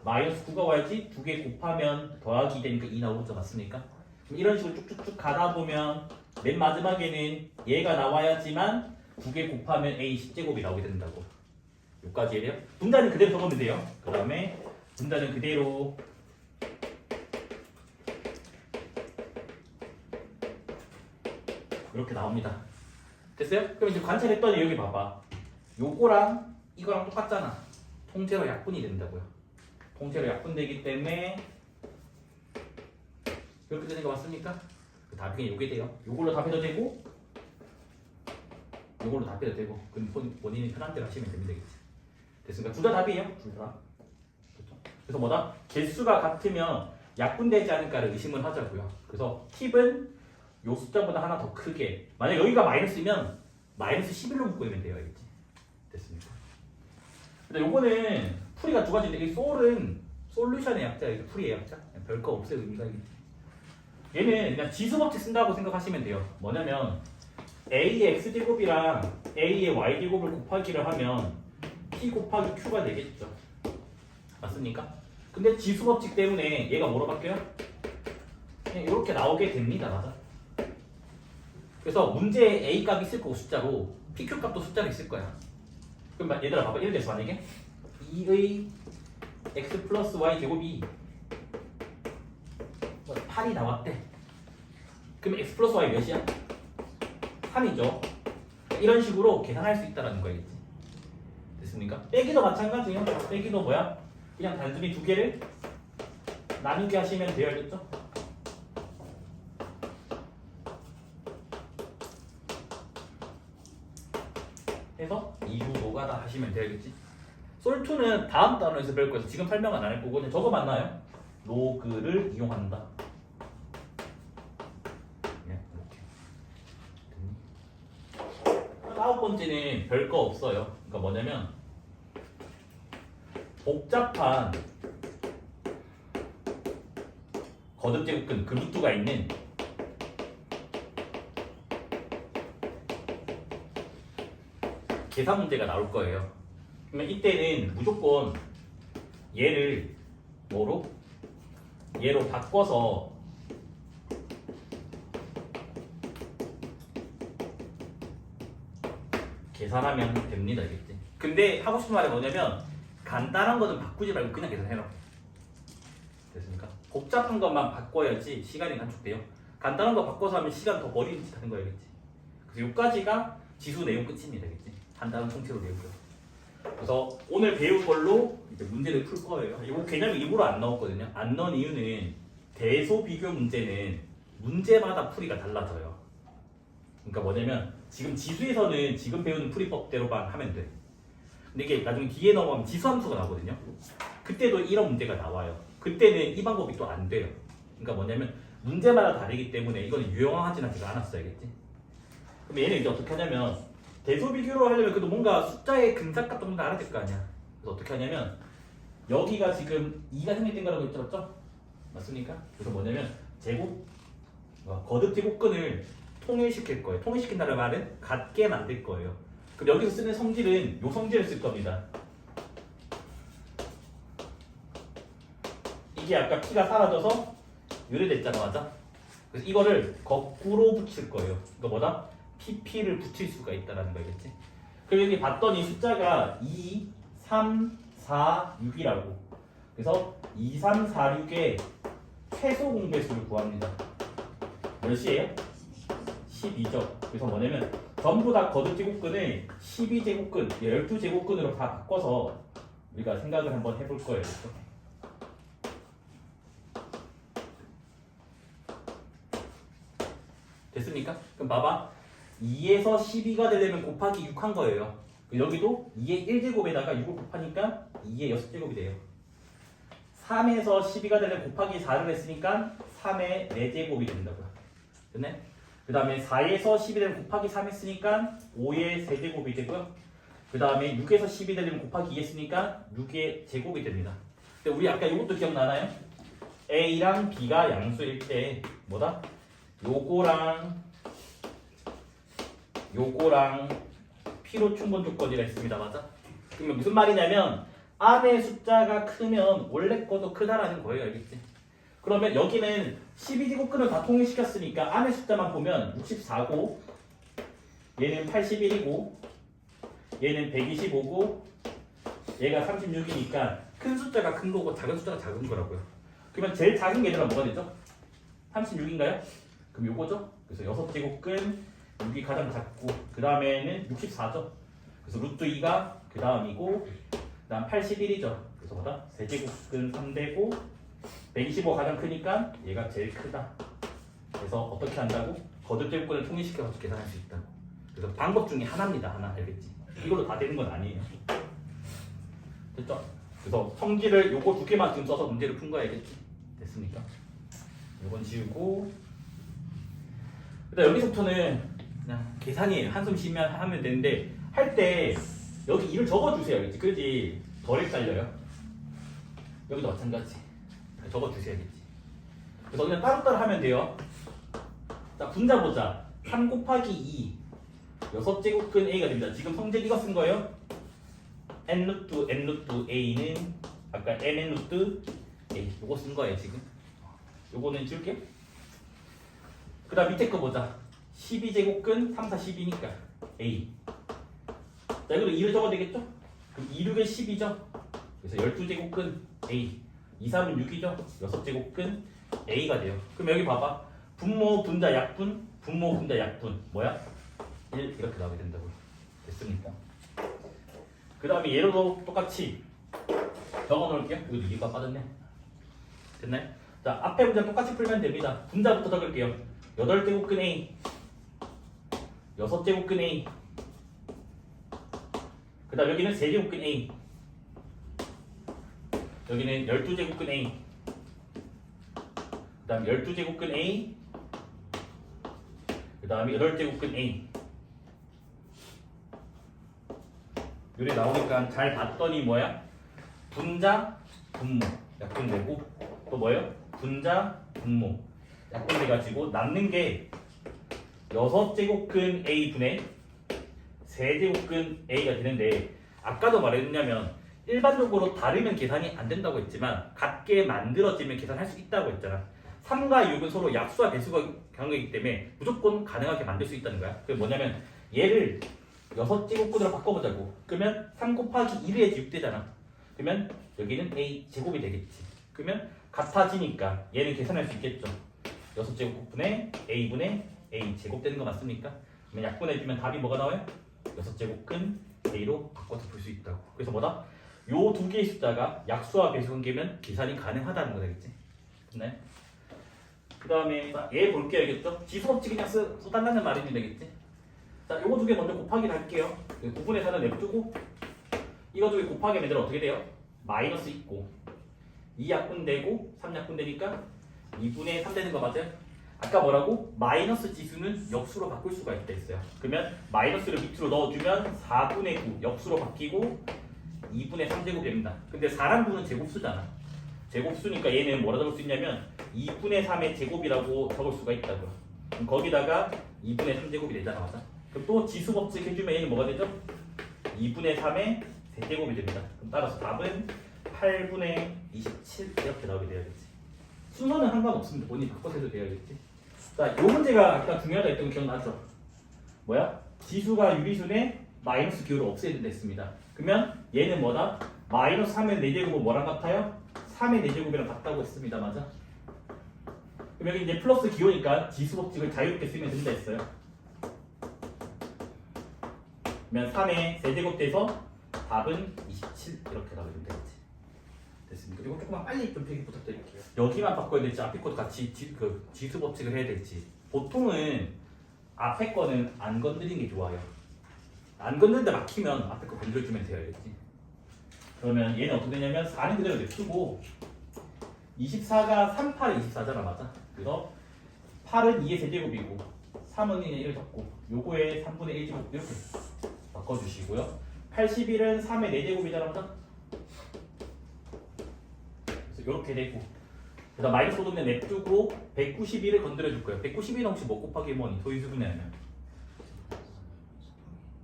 마이너스 9가 와야지 2개 곱하면 더하기 되니까 2 나오죠. 맞습니까? 그럼 이런 식으로 쭉쭉쭉 가다 보면 맨 마지막에는 얘가 나와야지만 2개 곱하면 a 10제곱이 나오게 된다고. 여기까지 해야 돼요? 분자는 그대로 적으면 돼요. 그 다음에 분자는 그대로 이렇게 나옵니다. 됐어요? 그럼 이제 관찰했더니 여기 봐봐. 요거랑 이거랑 똑같잖아. 통째로 약분이 된다고요. 통째로 약분되기 때문에 이렇게 되는 거 맞습니까? 그 답이 요게 돼요. 요걸로 답해도 되고 요걸로 답해도 되고 그럼 본인이 편한 대로 하시면 됩니다. 됐습니까? 둘 다 답이에요. 둘 다. 그렇죠? 그래서 뭐다? 개수가 같으면 약분되지 않을까를 의심을 하자고요. 그래서 팁은 요 숫자보다 하나 더 크게. 만약 여기가 마이너스면 마이너스 11로 묶으면 돼요. 알겠지? 됐습니까? 근데 요거는 풀이가 두 가지인데 이 솔은 솔루션의 약자, 이게 풀이의 약자. 별거 없어요. 의미가 있지. 얘는 그냥 지수법칙 쓴다고 생각하시면 돼요. 뭐냐면 a의 x제곱이랑 a의 y제곱을 곱하기를 하면 p 곱하기 q가 되겠죠. 맞습니까? 근데 지수법칙 때문에 얘가 뭐로 바뀌어요? 그냥 이렇게 나오게 됩니다. 맞아? 그래서 문제에 a 값이 있을 거고 숫자로 pq 값도 숫자로 있을 거야. 그럼 얘들아 봐봐. 이렇게 돼서 만약에 2의 x 플러스 y 제곱이 8이 나왔대. 그럼 x 플러스 y 몇이야? 3이죠. 이런 식으로 계산할 수 있다는 거겠지. 됐습니까? 빼기도 마찬가지예요. 빼기도 뭐야? 그냥 단순히 두 개를 나누게 하시면 돼요. 알겠죠? 해서 2주 노가다 하시면 되겠지. 솔2는 다음 단원에서 배울 거여서 지금 설명은 안 할 거고 그냥 저거 맞나요? 로그를 이용한다. 네, 이렇게. 아홉 번째는 별거 없어요. 그러니까 뭐냐면 복잡한 거듭제곱근 그 루트가 있는 계산 문제가 나올 거예요. 그러면 이때는 무조건 얘를 뭐로? 얘로 바꿔서 계산하면 됩니다. 알겠지? 근데 하고 싶은 말이 뭐냐면 간단한 거는 바꾸지 말고 그냥 계산해라. 됐습니까? 복잡한 것만 바꿔야지 시간이 단축돼요. 간단한 거 바꿔서 하면 시간 더 버리는 짓 하는 거 알겠지? 그래서 여기까지가 지수 내용 끝입니다. 알겠지? 간단한 통째로 내고요. 그래서 오늘 배운 걸로 이제 문제를 풀 거예요. 이거 개념이 일부러 안 넣었거든요. 안 넣은 이유는 대소 비교 문제는 문제마다 풀이가 달라져요. 그러니까 뭐냐면 지금 지수에서는 지금 배우는 풀이법대로만 하면 돼. 근데 이게 나중에 뒤에 넘어가면 지수함수가 나오거든요. 그때도 이런 문제가 나와요. 그때는 이 방법이 또 안 돼요. 그러니까 뭐냐면 문제마다 다르기 때문에 이거는 유용하진 않았어요. 알겠지? 그럼 얘는 이제 어떻게 하냐면 대소 비교로 하려면 그래도 뭔가 숫자의 근사값도 뭔가 알아야 될 거 아니야. 그래서 어떻게 하냐면 여기가 지금 2가 생략된 거라고 했죠, 맞죠? 맞습니까? 그래서 뭐냐면 제곱 거듭 제곱근을 통일시킬 거예요. 통일시킨다는 말은 같게 만들 거예요. 그럼 여기서 쓰는 성질은 요 성질을 쓸 겁니다. 이게 아까 P가 사라져서 요래됐잖아, 맞아? 그래서 이거를 거꾸로 붙일 거예요. 이거 뭐다? PP를 붙일 수가 있다는 거겠지? 그리고 여기 봤더니 숫자가 2, 3, 4, 6이라고. 그래서 2, 3, 4, 6에 최소 공배수를 구합니다. 몇 시에요? 12죠. 그래서 뭐냐면 전부 다 거듭제곱근을 12제곱근, 12제곱근으로 다 바꿔서 우리가 생각을 한번 해볼 거예요. 그렇죠? 됐습니까? 그럼 봐봐. 2에서 12가 되려면 곱하기 6 한 거예요. 여기도 2의 1제곱에다가 6을 곱하니까 2의 6제곱이 돼요. 3에서 12가 되려면 곱하기 4를 했으니까 3의 4제곱이 된다고요. 됐네? 그 다음에 4에서 12 되면 곱하기 3 했으니까 5의 3제곱이 되고요. 그 다음에 6에서 12 되면 곱하기 2 했으니까 6의 제곱이 됩니다. 근데 우리 아까 이것도 기억나나요? A랑 B가 양수일 때 뭐다? 요거랑 P로 충분 조건이라 했습니다. 맞아? 그러면 무슨 말이냐면 안의 숫자가 크면 원래 거도 크다라는 거예요. 알겠지? 그러면 여기는 12제곱근을 다 통일시켰으니까 안의 숫자만 보면 64고 얘는 81이고 얘는 125고 얘가 36이니까 큰 숫자가 큰 거고 작은 숫자가 작은 거라고요. 그러면 제일 작은 게 얘들아 뭐가 되죠? 36인가요? 그럼 요거죠? 그래서 6제곱근 6이 가장 작고 그 다음에는 64죠. 그래서 루트 2가 그 다음이고 그 다음 81이죠. 그래서 뭐다? 세제곱근 3되고 125가 가장 크니까 얘가 제일 크다. 그래서 어떻게 한다고? 거듭제곱근을 통일시켜서 계산할 수 있다고. 그래서 방법 중에 하나입니다. 하나. 알겠지? 이걸로 다 되는 건 아니에요. 됐죠? 그래서 성질을 요거 두 개만 지금 써서 문제를 푼 거야. 알겠지? 됐습니까? 요건 지우고 일단 여기서부터는 그냥 계산이에요. 한숨 쉬면 하면 되는데 할 때 여기 2를 적어주세요. 알겠지? 그러지 덜 헷갈려요. 여기도 마찬가지. 적어주셔야겠지. 그래서 그냥 따로따로 하면 돼요. 자, 분자 보자. 3 곱하기 2 6제곱근 A가 됩니다. 지금 성질 이거 쓴 거예요. n 루트 A는 아까 mn 루트 A 요거 쓴 거예요. 지금 요거는 지울게. 그 다음 밑에 거 보자. 12제곱근 3, 4, 12니까 A. 자, 이것도 2를 적어야 되겠죠? 그럼 2, 6에 12죠? 그래서 12제곱근 A. 2, 3은 6이죠? 6제곱근 A가 돼요. 그럼 여기 봐봐. 분모, 분자, 약분, 분모, 분자, 약분. 뭐야? 1 이렇게 나오게 된다고요. 됐습니까? 그 다음에 얘로도 똑같이 적어 놓을게요. 여기도 2가 빠졌네. 됐나요? 자, 앞에 문제 똑같이 풀면 됩니다. 분자부터 적을게요. 8제곱근 A 6제곱근 A 그 다음 여기는 3제곱근 A 여기는 12제곱근 A 그 다음 12제곱근 A 그 다음에 8제곱근 A 요래 나오니까 잘 봤더니 뭐야? 분자, 분모 약분되고 또 뭐예요? 분자, 분모 약분돼가지고 남는 게 6제곱근 A분의 3제곱근 A가 되는데 아까도 말했냐면 일반적으로 다르면 계산이 안 된다고 했지만 같게 만들어지면 계산할 수 있다고 했잖아. 3과 6은 서로 약수와 배수가 관계이기 때문에 무조건 가능하게 만들 수 있다는 거야. 그게 뭐냐면 얘를 6제곱근으로 바꿔보자고. 그러면 3 곱하기 1을 해야지 6 되잖아. 그러면 여기는 A 제곱이 되겠지. 그러면 같아지니까 얘는 계산할 수 있겠죠. 6제곱분의 A분의 A 제곱 되는 거 맞습니까? 그러면 약분해주면 답이 뭐가 나와요? 6제곱근 A로 바꿔서 풀 수 있다고. 그래서 뭐다? 요 두 개의 숫자가 약수와 배수 관계면 계산이 가능하다는 거 되겠지. 네. 그 다음에 얘 볼게요. 알겠죠? 지수법칙 그냥 써달라는 말이면 되겠지. 자, 요거 두 개 먼저 곱하기를 할게요. 9분의 4는 냅두고 이거 두 개 곱하기 하면 어떻게 돼요? 마이너스 있고 2약분 되고 3약분 되니까 2분의 3 되는 거 맞아요? 아까 뭐라고? 마이너스 지수는 역수로 바꿀 수가 있다 했어요. 그러면 마이너스를 밑으로 넣어주면 4분의 9 역수로 바뀌고 2분의 3제곱 됩니다. 근데 4랑 9는 제곱수잖아. 제곱수니까 얘는 뭐라 적을 수 있냐면 2분의 3의 제곱이라고 적을 수가 있다고요. 그럼 거기다가 2분의 3제곱이 되잖아. 맞아? 그럼 또 지수법칙 해주면 얘는 뭐가 되죠? 2분의 3의 세제곱이 됩니다. 그럼 따라서 답은 8분의 27 이렇게 나오게 되어야겠지. 순서는 상관없습니다. 본인이 바꿔서 해도 되어야겠지. 자, 요 문제가 아까 중요하다 했던 거 기억나죠? 뭐야? 지수가 유리수의 마이너스 기호를 없애야 된다 했습니다. 그러면 얘는 뭐다? 마이너스 3의 4제곱은 뭐랑 같아요? 3의 4제곱이랑 같다고 했습니다. 맞아? 그럼 여기 이제 플러스 기호니까 지수법칙을 자유롭게 쓰면 된다 했어요. 그러면 3의 세제곱 돼서 답은 27 이렇게 나오면 되겠지. 됐습니까? 이거 조금만 빨리 좀 필기 부탁드릴게요. 여기만 바꿔야 될지 앞에 것도 같이 지수법칙을 해야 될지. 보통은 앞에 거는 안 건드리는 게 좋아요. 안 건드는데 막히면 앞에 거 건드려주면 돼요. 알겠지? 그러면 얘는 어떻게 되냐면 4는 그대로 냅두고 24가 3, 8이 24잖아. 맞아? 그래서 8은 2의 세제곱이고 3은 2의 1을 적고 요거에 3분의 1제곱 이렇게 바꿔주시고요. 81은 3의 4제곱이잖아. 맞아? 그래서 이렇게 되고 그 다음 마이너스 소득면 냅두고 191을 건드려줄 거예요. 191은 혹시 뭐 곱하기 뭐니? 소인수분해 하면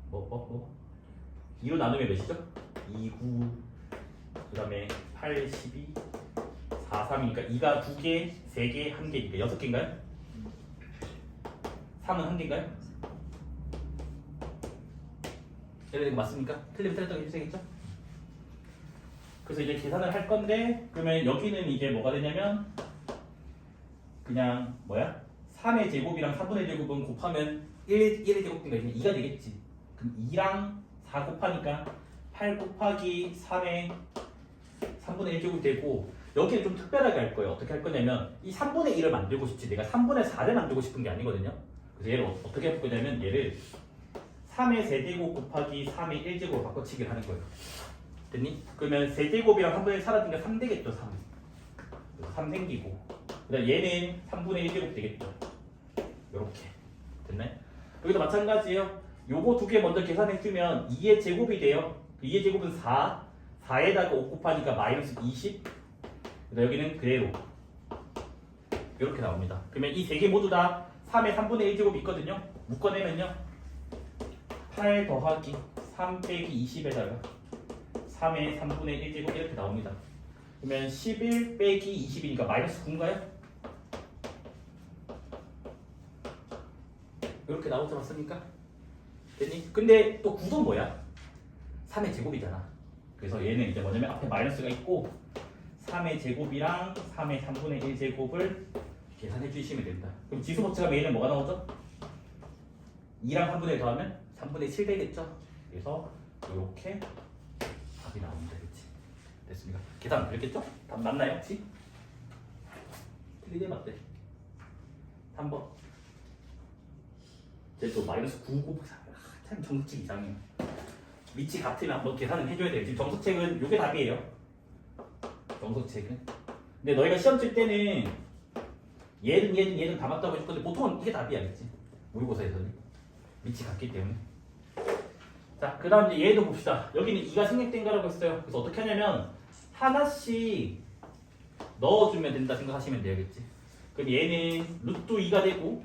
뭐? 2로 나누면 몇이죠? 2, 9 그 다음에 8, 12 4, 3이니까 2가 2개, 3개, 1개니까 6개인가요? 3은 1개인가요? 이거 맞습니까? 틀리면 틀렸다고 해주세요. 그래서 이제 계산을 할 건데 그러면 여기는 이제 뭐가 되냐면 그냥 뭐야? 3의 제곱이랑 3분의 제곱은 곱하면 1의 제곱이니까 2가 되겠지. 그럼 2랑 4 곱하니까 8 곱하기 3의 3분의 1제곱이 되고 여기는 좀 특별하게 할 거예요. 어떻게 할 거냐면 이 3분의 1을 만들고 싶지 내가 3분의 4를 만들고 싶은 게 아니거든요. 그래서 얘를 어떻게 할 거냐면 얘를 3의 세제곱 곱하기 3의 1제곱 바꿔치기를 하는 거예요. 됐니? 그러면 세제곱이랑 3분의 1 사라지니까 3 되겠죠. 3 생기고 그 다음 얘는 3분의 1제곱 되겠죠. 요렇게 됐나요? 여기도 마찬가지예요. 요거 두 개 먼저 계산해주면 2의 제곱이 돼요. 2의 제곱은 4 4에다가 5 곱하니까 마이너스 20 그다음 여기는 그대로 이렇게 나옵니다. 그러면 이 세 개 모두 다 3의 3분의 1제곱이 있거든요. 묶어내면요 8 더하기 3 빼기 20에다가 3의 3분의 1제곱 이렇게 나옵니다. 그러면 11 빼기 20이니까 마이너스 9인가요? 이렇게 나오지 않습니까? 됐니? 근데 또 9도 뭐야? 3의 제곱이잖아. 그래서 얘는 이제 뭐냐면 앞에 마이너스가 있고 3의 제곱이랑 3의 3분의 1제곱을 계산해 주시면 됩니다. 그럼 지수법칙하면 얘는 뭐가 나오죠? 2랑 3분의 1 더하면 3분의 7 되겠죠? 그래서 이렇게 답이 나옵니다. 그렇지? 됐습니까? 계산 안 되겠죠? 답 맞나요 혹시? 틀리네 맞대. 3번 이제 또 마이너스 9 곱하기 참 정수책 이상해요. 위치 같으면 한번 계산을 해줘야 돼요. 지금 정수책은 이게 답이에요. 정수책은. 근데 너희가 시험 칠 때는 얘는 다 맞다고 해줄 건데 보통은 이게 답이야, 그치? 모의고사에서는 위치 같기 때문에. 자, 그 다음 이제 얘도 봅시다. 여기는 2가 생략된 거라고 했어요. 그래서 어떻게 하냐면 하나씩 넣어주면 된다 생각하시면 되겠지. 그럼 얘는 루트 2가 되고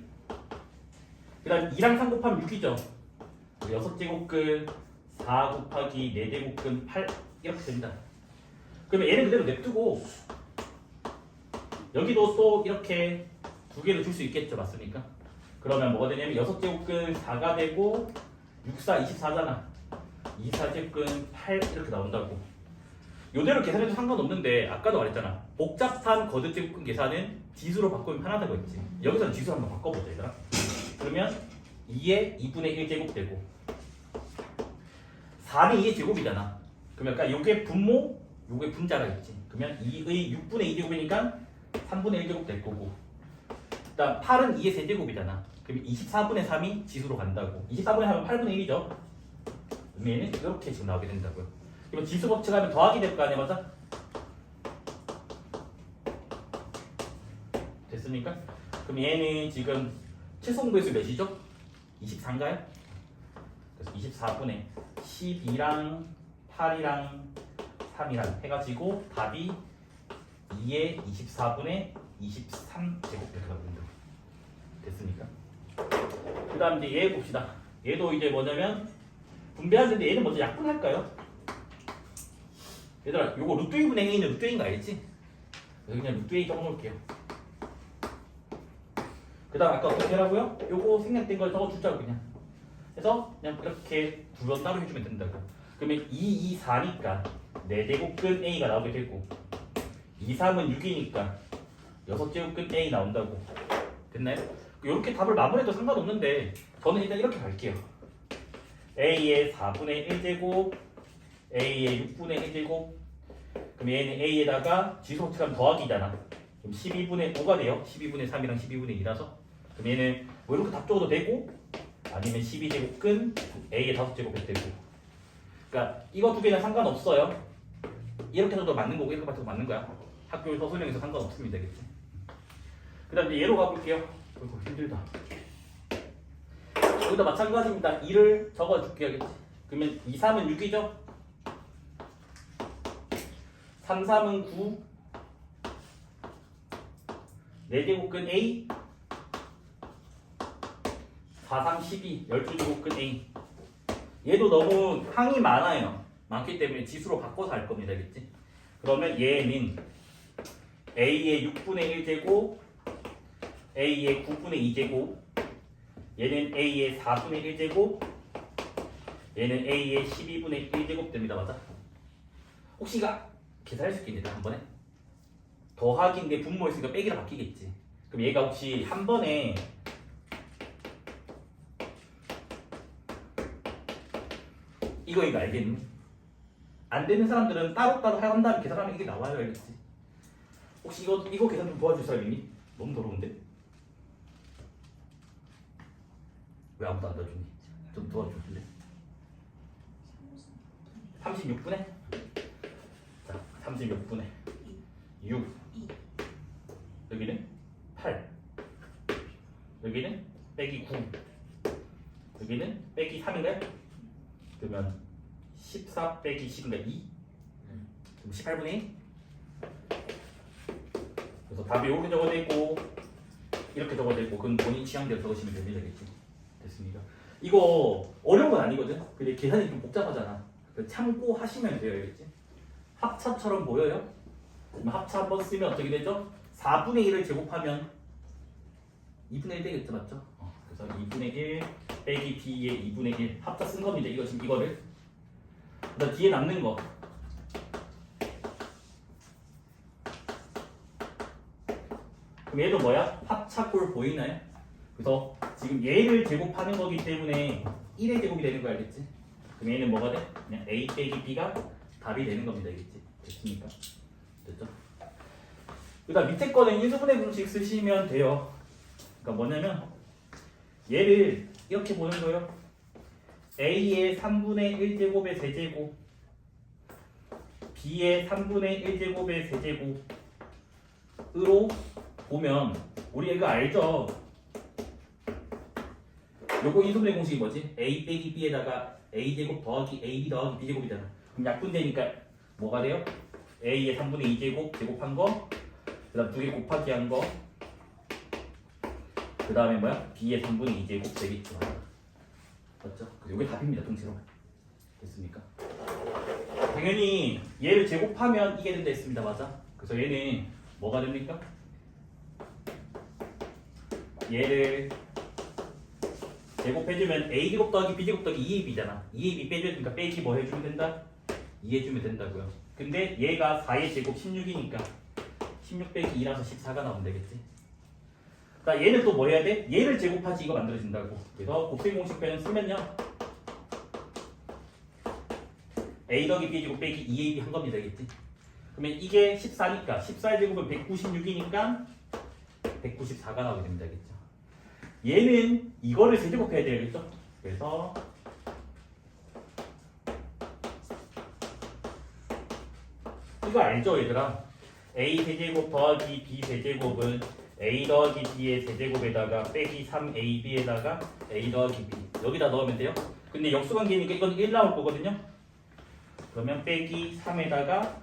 그 다음 2랑 3 곱하면 6이죠. 6제곱근 4 곱하기 4제곱근 8 이렇게 된다. 그러면 얘는 그대로 냅두고 여기도 또 이렇게 두 개를 줄 수 있겠죠. 맞습니까? 그러면 뭐가 되냐면 6제곱근 4가 되고 6, 4, 24잖아. 24제곱근 8 이렇게 나온다고. 요대로 계산해도 상관없는데 아까도 말했잖아. 복잡한 거듭제곱근 계산은 지수로 바꾸면 편하다고 했지. 여기서는 지수 한번 바꿔보자 얘들아. 그러면 2의 2분의 1제곱 되고 4는 2의 제곱이잖아. 그러면 아까 요게 분모, 요게 분자가 있지. 그러면 2의 6분의 2제곱이니까 3분의 1제곱 될 거고 그 다음 8은 2의 세제곱이잖아. 그럼 24분의 3이 지수로 간다고. 24분의 3은 8분의 1이죠. 그럼 얘는 이렇게 지금 나오게 된다고요. 그러면 지수 법칙하면 더하기 될 거 아니야, 맞아? 됐습니까? 그럼 얘는 지금 최소공배수 몇이죠? 24인가요? 그래서 24분의 12랑 8이랑 3이랑 해가지고 답이 2의 24분의 23제곱 이렇게 나옵니다. 됐습니까? 그 다음 이제 얘 봅시다. 얘도 이제 뭐냐면 분배하는데 얘는 먼저 약분할까요? 얘들아 요거 루트 2분의 a는 루트 a인 거 알겠지? 여기 그냥 루트 a 적어놓을게요. 그 다음 아까 어떻게 하라고요? 요거 생략된 걸 적어주자고 그냥. 그래서 그냥 이렇게 두 번 따로 해주면 된다고. 그러면 2, 2, 4니까 4제곱근 a가 나오게 되고 2, 3은 6이니까 6제곱 끝 A 나온다고. 됐나요? 이렇게 답을 마무리해도 상관없는데 저는 일단 이렇게 갈게요. A의 4분의 1제곱, A의 6분의 1제곱. 그럼 얘는 A에다가 지수법칙하면 더하기잖아. 그럼 12분의 5가 돼요. 12분의 3이랑 12분의 2라서. 그럼 얘는 뭐 이렇게 답 적어도 되고, 아니면 12제곱 끈 A의 5제곱 해도 되고. 그러니까 이거 두 개는 상관없어요. 이렇게 해도 맞는 거고 이렇게 해도 맞는 거야. 학교에서 설명해서 상관없습니다. 그치? 그 다음에 얘로 가볼게요. 어이구 힘들다. 여기다 마찬가지입니다. 2를 적어줄게요. 그치? 그러면 2, 3은 6이죠? 3, 3은 9 4제곱근 A 4, 3, 12 12제곱근 A 얘도 너무 항이 많아요. 많기 때문에 지수로 바꿔서 할 겁니다. 알겠지? 그러면 얘는 A의 6분의 1제곱 A의 9분의 2제곱 얘는 A의 4분의 1제곱 얘는 A의 12분의 1제곱 됩니다. 맞아? 혹시 이거 계산할 수 있겠냐 한 번에? 더하기인데 분모 있으니까 빼기로 바뀌겠지. 그럼 얘가 혹시 한 번에 이거 알겠니? 안 되는 사람들은 따로따로 한 다음에 계산하면 이게 나와요. 알겠지? 혹시 이거 계산 좀 도와줄 사람 있니? 너무 더러운데? 왜 아무도 안 도와주니? 좀 도와줄래? 36분에? 자, 36분에 6 여기는 8 여기는 빼기 9 여기는 빼기 3인가요? 그러면 14 빼기 10인가 2? 그럼 18분의 1? 그래서 답이 이렇게 적어져 있고 이렇게 적어져 있고 그건 본인 취향대로 적으시면 됩니다. 되겠지? 됐습니다. 이거 어려운 건 아니거든. 근데 계산이 좀 복잡하잖아. 참고하시면 돼요. 알겠지? 합차처럼 보여요? 그러면 합차 한번 쓰면 어떻게 되죠? 4분의 1을 제곱하면 2분의 1 되겠죠? 맞죠? 그래서 2분의 1 빼기 b의 2분의 1 합차 쓴 겁니다. 이거 지금 이거를 그다음 뒤에 남는 거 그럼 얘도 뭐야? 합차꼴 보이나요? 그래서 지금 얘를 제곱하는 거기 때문에 1의 제곱이 되는 거 알겠지? 그럼 얘는 뭐가 돼? 그냥 a 빼기 b가 답이 되는 겁니다. 알겠지? 됐습니까? 됐죠? 그 다음 밑에 거는 인수분해 공식 쓰시면 돼요. 그러니까 뭐냐면 얘를 이렇게 보는 거예요. A의 3분의 1제곱의 세제곱 B의 3분의 1제곱의 세제곱으로 보면 우리 이거 알죠? 요거 인수분해 공식이 뭐지? A 빼기 B에다가 A제곱 더하기 AB 더하기 B제곱이잖아. 그럼 약분되니까 뭐가 돼요? A의 3분의 2제곱 제곱한 거 그 다음 2개 곱하기 한 거 그 다음에 뭐야? B의 3분의 2제곱 되겠죠. 맞죠? 이게 답입니다. 통째로. 됐습니까? 당연히 얘를 제곱하면 이게 된다 했습니다. 맞아? 그래서 얘는 뭐가 됩니까? 얘를 제곱해주면 A제곱 더하기 B제곱 더하기 2AB잖아. 2AB 빼주니까 빼기 뭐 해주면 된다? 2 해주면 된다고요. 근데 얘가 4의 제곱 16이니까 16 빼기 2라서 14가 나오면 되겠지? 자, 얘는 또 뭐 해야 돼? 얘를 제곱하지 이거 만들어진다고. 그래서 곱셈 공식표는 쓰면요. A 더하기 B 제곱 빼기 2AB 한 겁니다. 알겠지? 그러면 이게 14니까 14의 제곱은 196이니까 194가 나오게 됩니다. 알겠죠? 얘는 이거를 세제곱해야 되겠죠? 그래서 이거 알죠 얘들아? A 세제곱 더하기 B 세제곱은 A 더하기 B의 세제곱에다가 빼기 3AB에다가 A 더하기 B 여기다 넣으면 돼요. 근데 역수관계니까 이건 1 나올 거거든요. 그러면 빼기 3에다가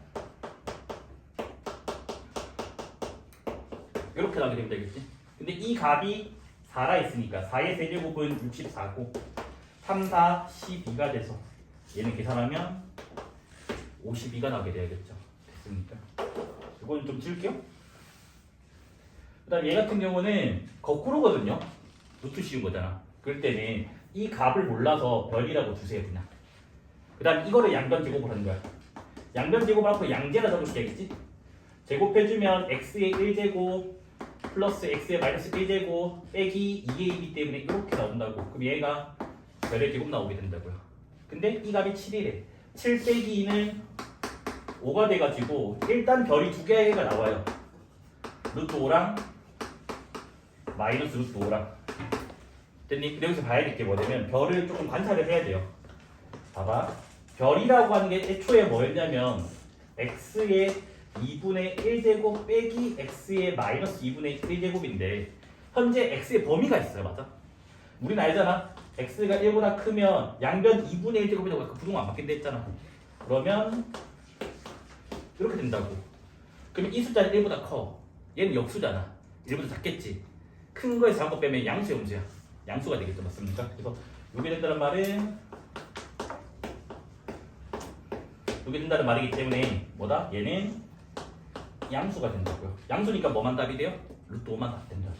이렇게 나오게 됩니다. 알겠지? 근데 이 값이 4라 있으니까 4의 세제곱은 64고 3, 4, 12가 돼서 얘는 계산하면 52가 나오게 돼야겠죠. 됐습니까? 이건 좀 지울게요. 그 다음 얘 같은 경우는 거꾸로거든요. 루트 씌운 거잖아. 그럴 때는 이 값을 몰라서 별이라고 두세요. 그냥. 그 다음 이거를 양변 제곱을 하는 거야. 양변 제곱을 하고 양제라 적을 수 있겠지? 제곱해주면 x의 1제곱 플러스 x의 마이너스 1제곱 빼기 2ab이기 때문에 이렇게 나온다고. 그럼 얘가 별의 제곱 나오게 된다고요. 근데 이 값이 7이래. 7 빼기 2는 5가 돼가지고 일단 별이 두 개가 나와요. 루트 5랑 마이너스 루트 5랑. 근데 여기서 봐야 될 게 뭐냐면 별을 조금 관찰을 해야 돼요. 봐봐. 별이라고 하는 게 애초에 뭐였냐면 x의 2분의 1제곱 빼기 x의 마이너스 2분의 1제곱인데 현재 x의 범위가 있어요. 맞아? 우리는 알잖아. x가 1보다 크면 양변 2분의 1제곱이라고 아까 부등호 안 바뀐다 했잖아. 그러면 이렇게 된다고. 그러면 이 숫자는 1보다 커. 얘는 역수잖아. 1보다 작겠지. 큰 거에서 작은 거 빼면 양수의 음수야. 양수가 되겠죠. 맞습니까? 그래서 이게 된다는 말은 이게 된다는 말이기 때문에 뭐다? 얘는 양수가 된다고요. 양수니까 뭐만 답이 돼요? 루트 5만 답 된다.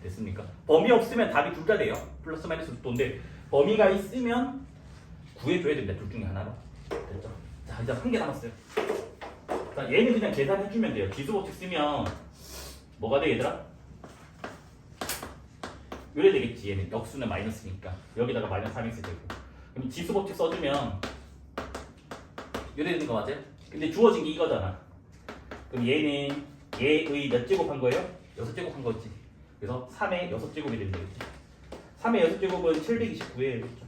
됐습니까? 범위 없으면 답이 둘 다 돼요. 플러스 마이너스 루트 5인데 범위가 있으면 구해줘야 됩니다. 둘 중에 하나로. 됐죠? 자, 이제 한 개 남았어요. 자, 얘는 그냥 계산해주면 돼요. 지수법칙 쓰면 뭐가 돼 얘들아? 이래 되겠지. 얘는 역수는 마이너스니까 여기다가 마이너스 3x 되고. 그럼 지수법칙 써주면 이래 되는 거 맞아요? 근데 주어진 게 이거잖아. 그럼 얘는 얘의 몇 제곱 한 거예요? 6제곱 한 거지. 그래서 3의 6제곱이 되는 거겠지. 3의 6제곱은 729예요. 그렇죠?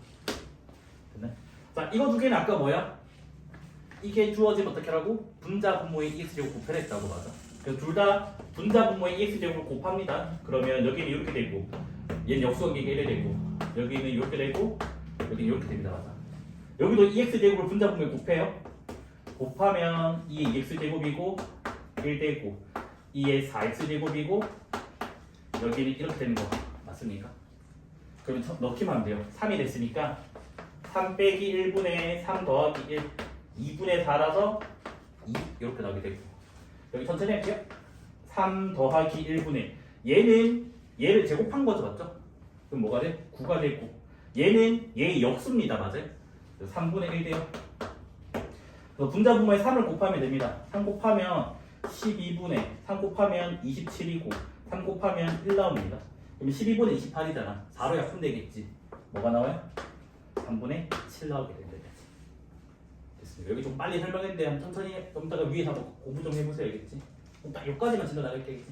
됐네? 자, 이거 두 개는 아까 뭐야? 이게 주어지면 어떻게 하라고? 분자 분모의 ex제곱 곱해라 했다고. 맞아. 그래서 둘 다 분자 분모의 ex제곱을 곱합니다. 그러면 여기는 이렇게 되고 얘는 역수관계가 이래 되고 여기는 이렇게 되고 여기는 이렇게 됩니다. 맞아. 여기도 ex제곱을 분자 분모에 곱해요. 곱하면 2의 2x제곱이고 1되고 2의 4x제곱이고 여기는 이렇게 되는 거 맞습니까? 그러면 넣기만 하면 돼요. 3이 됐으니까 3 빼기 1분의 3 더하기 1 2분의 4라서 2 이렇게 나오게 되고 여기 천천히 할게요. 3 더하기 1분의 얘는 얘를 제곱한 거죠. 맞죠? 그럼 뭐가 돼? 9가 되고 얘는 얘의 역수입니다. 맞아요? 3분의 1 돼요. 분자 분모에 3을 곱하면 됩니다. 3 곱하면 12분의 3 곱하면 27이고 3 곱하면 1 나옵니다. 그럼 12분의 28이잖아. 4로 약분되겠지. 뭐가 나와요? 3분의 7 나오게 된다. 됐습니다. 여기 좀 빨리 설명했는데 천천히 좀 이따가 위에서 공부 좀 해보세요. 알겠지? 딱 여기까지만 진도 나갈게. 알겠지?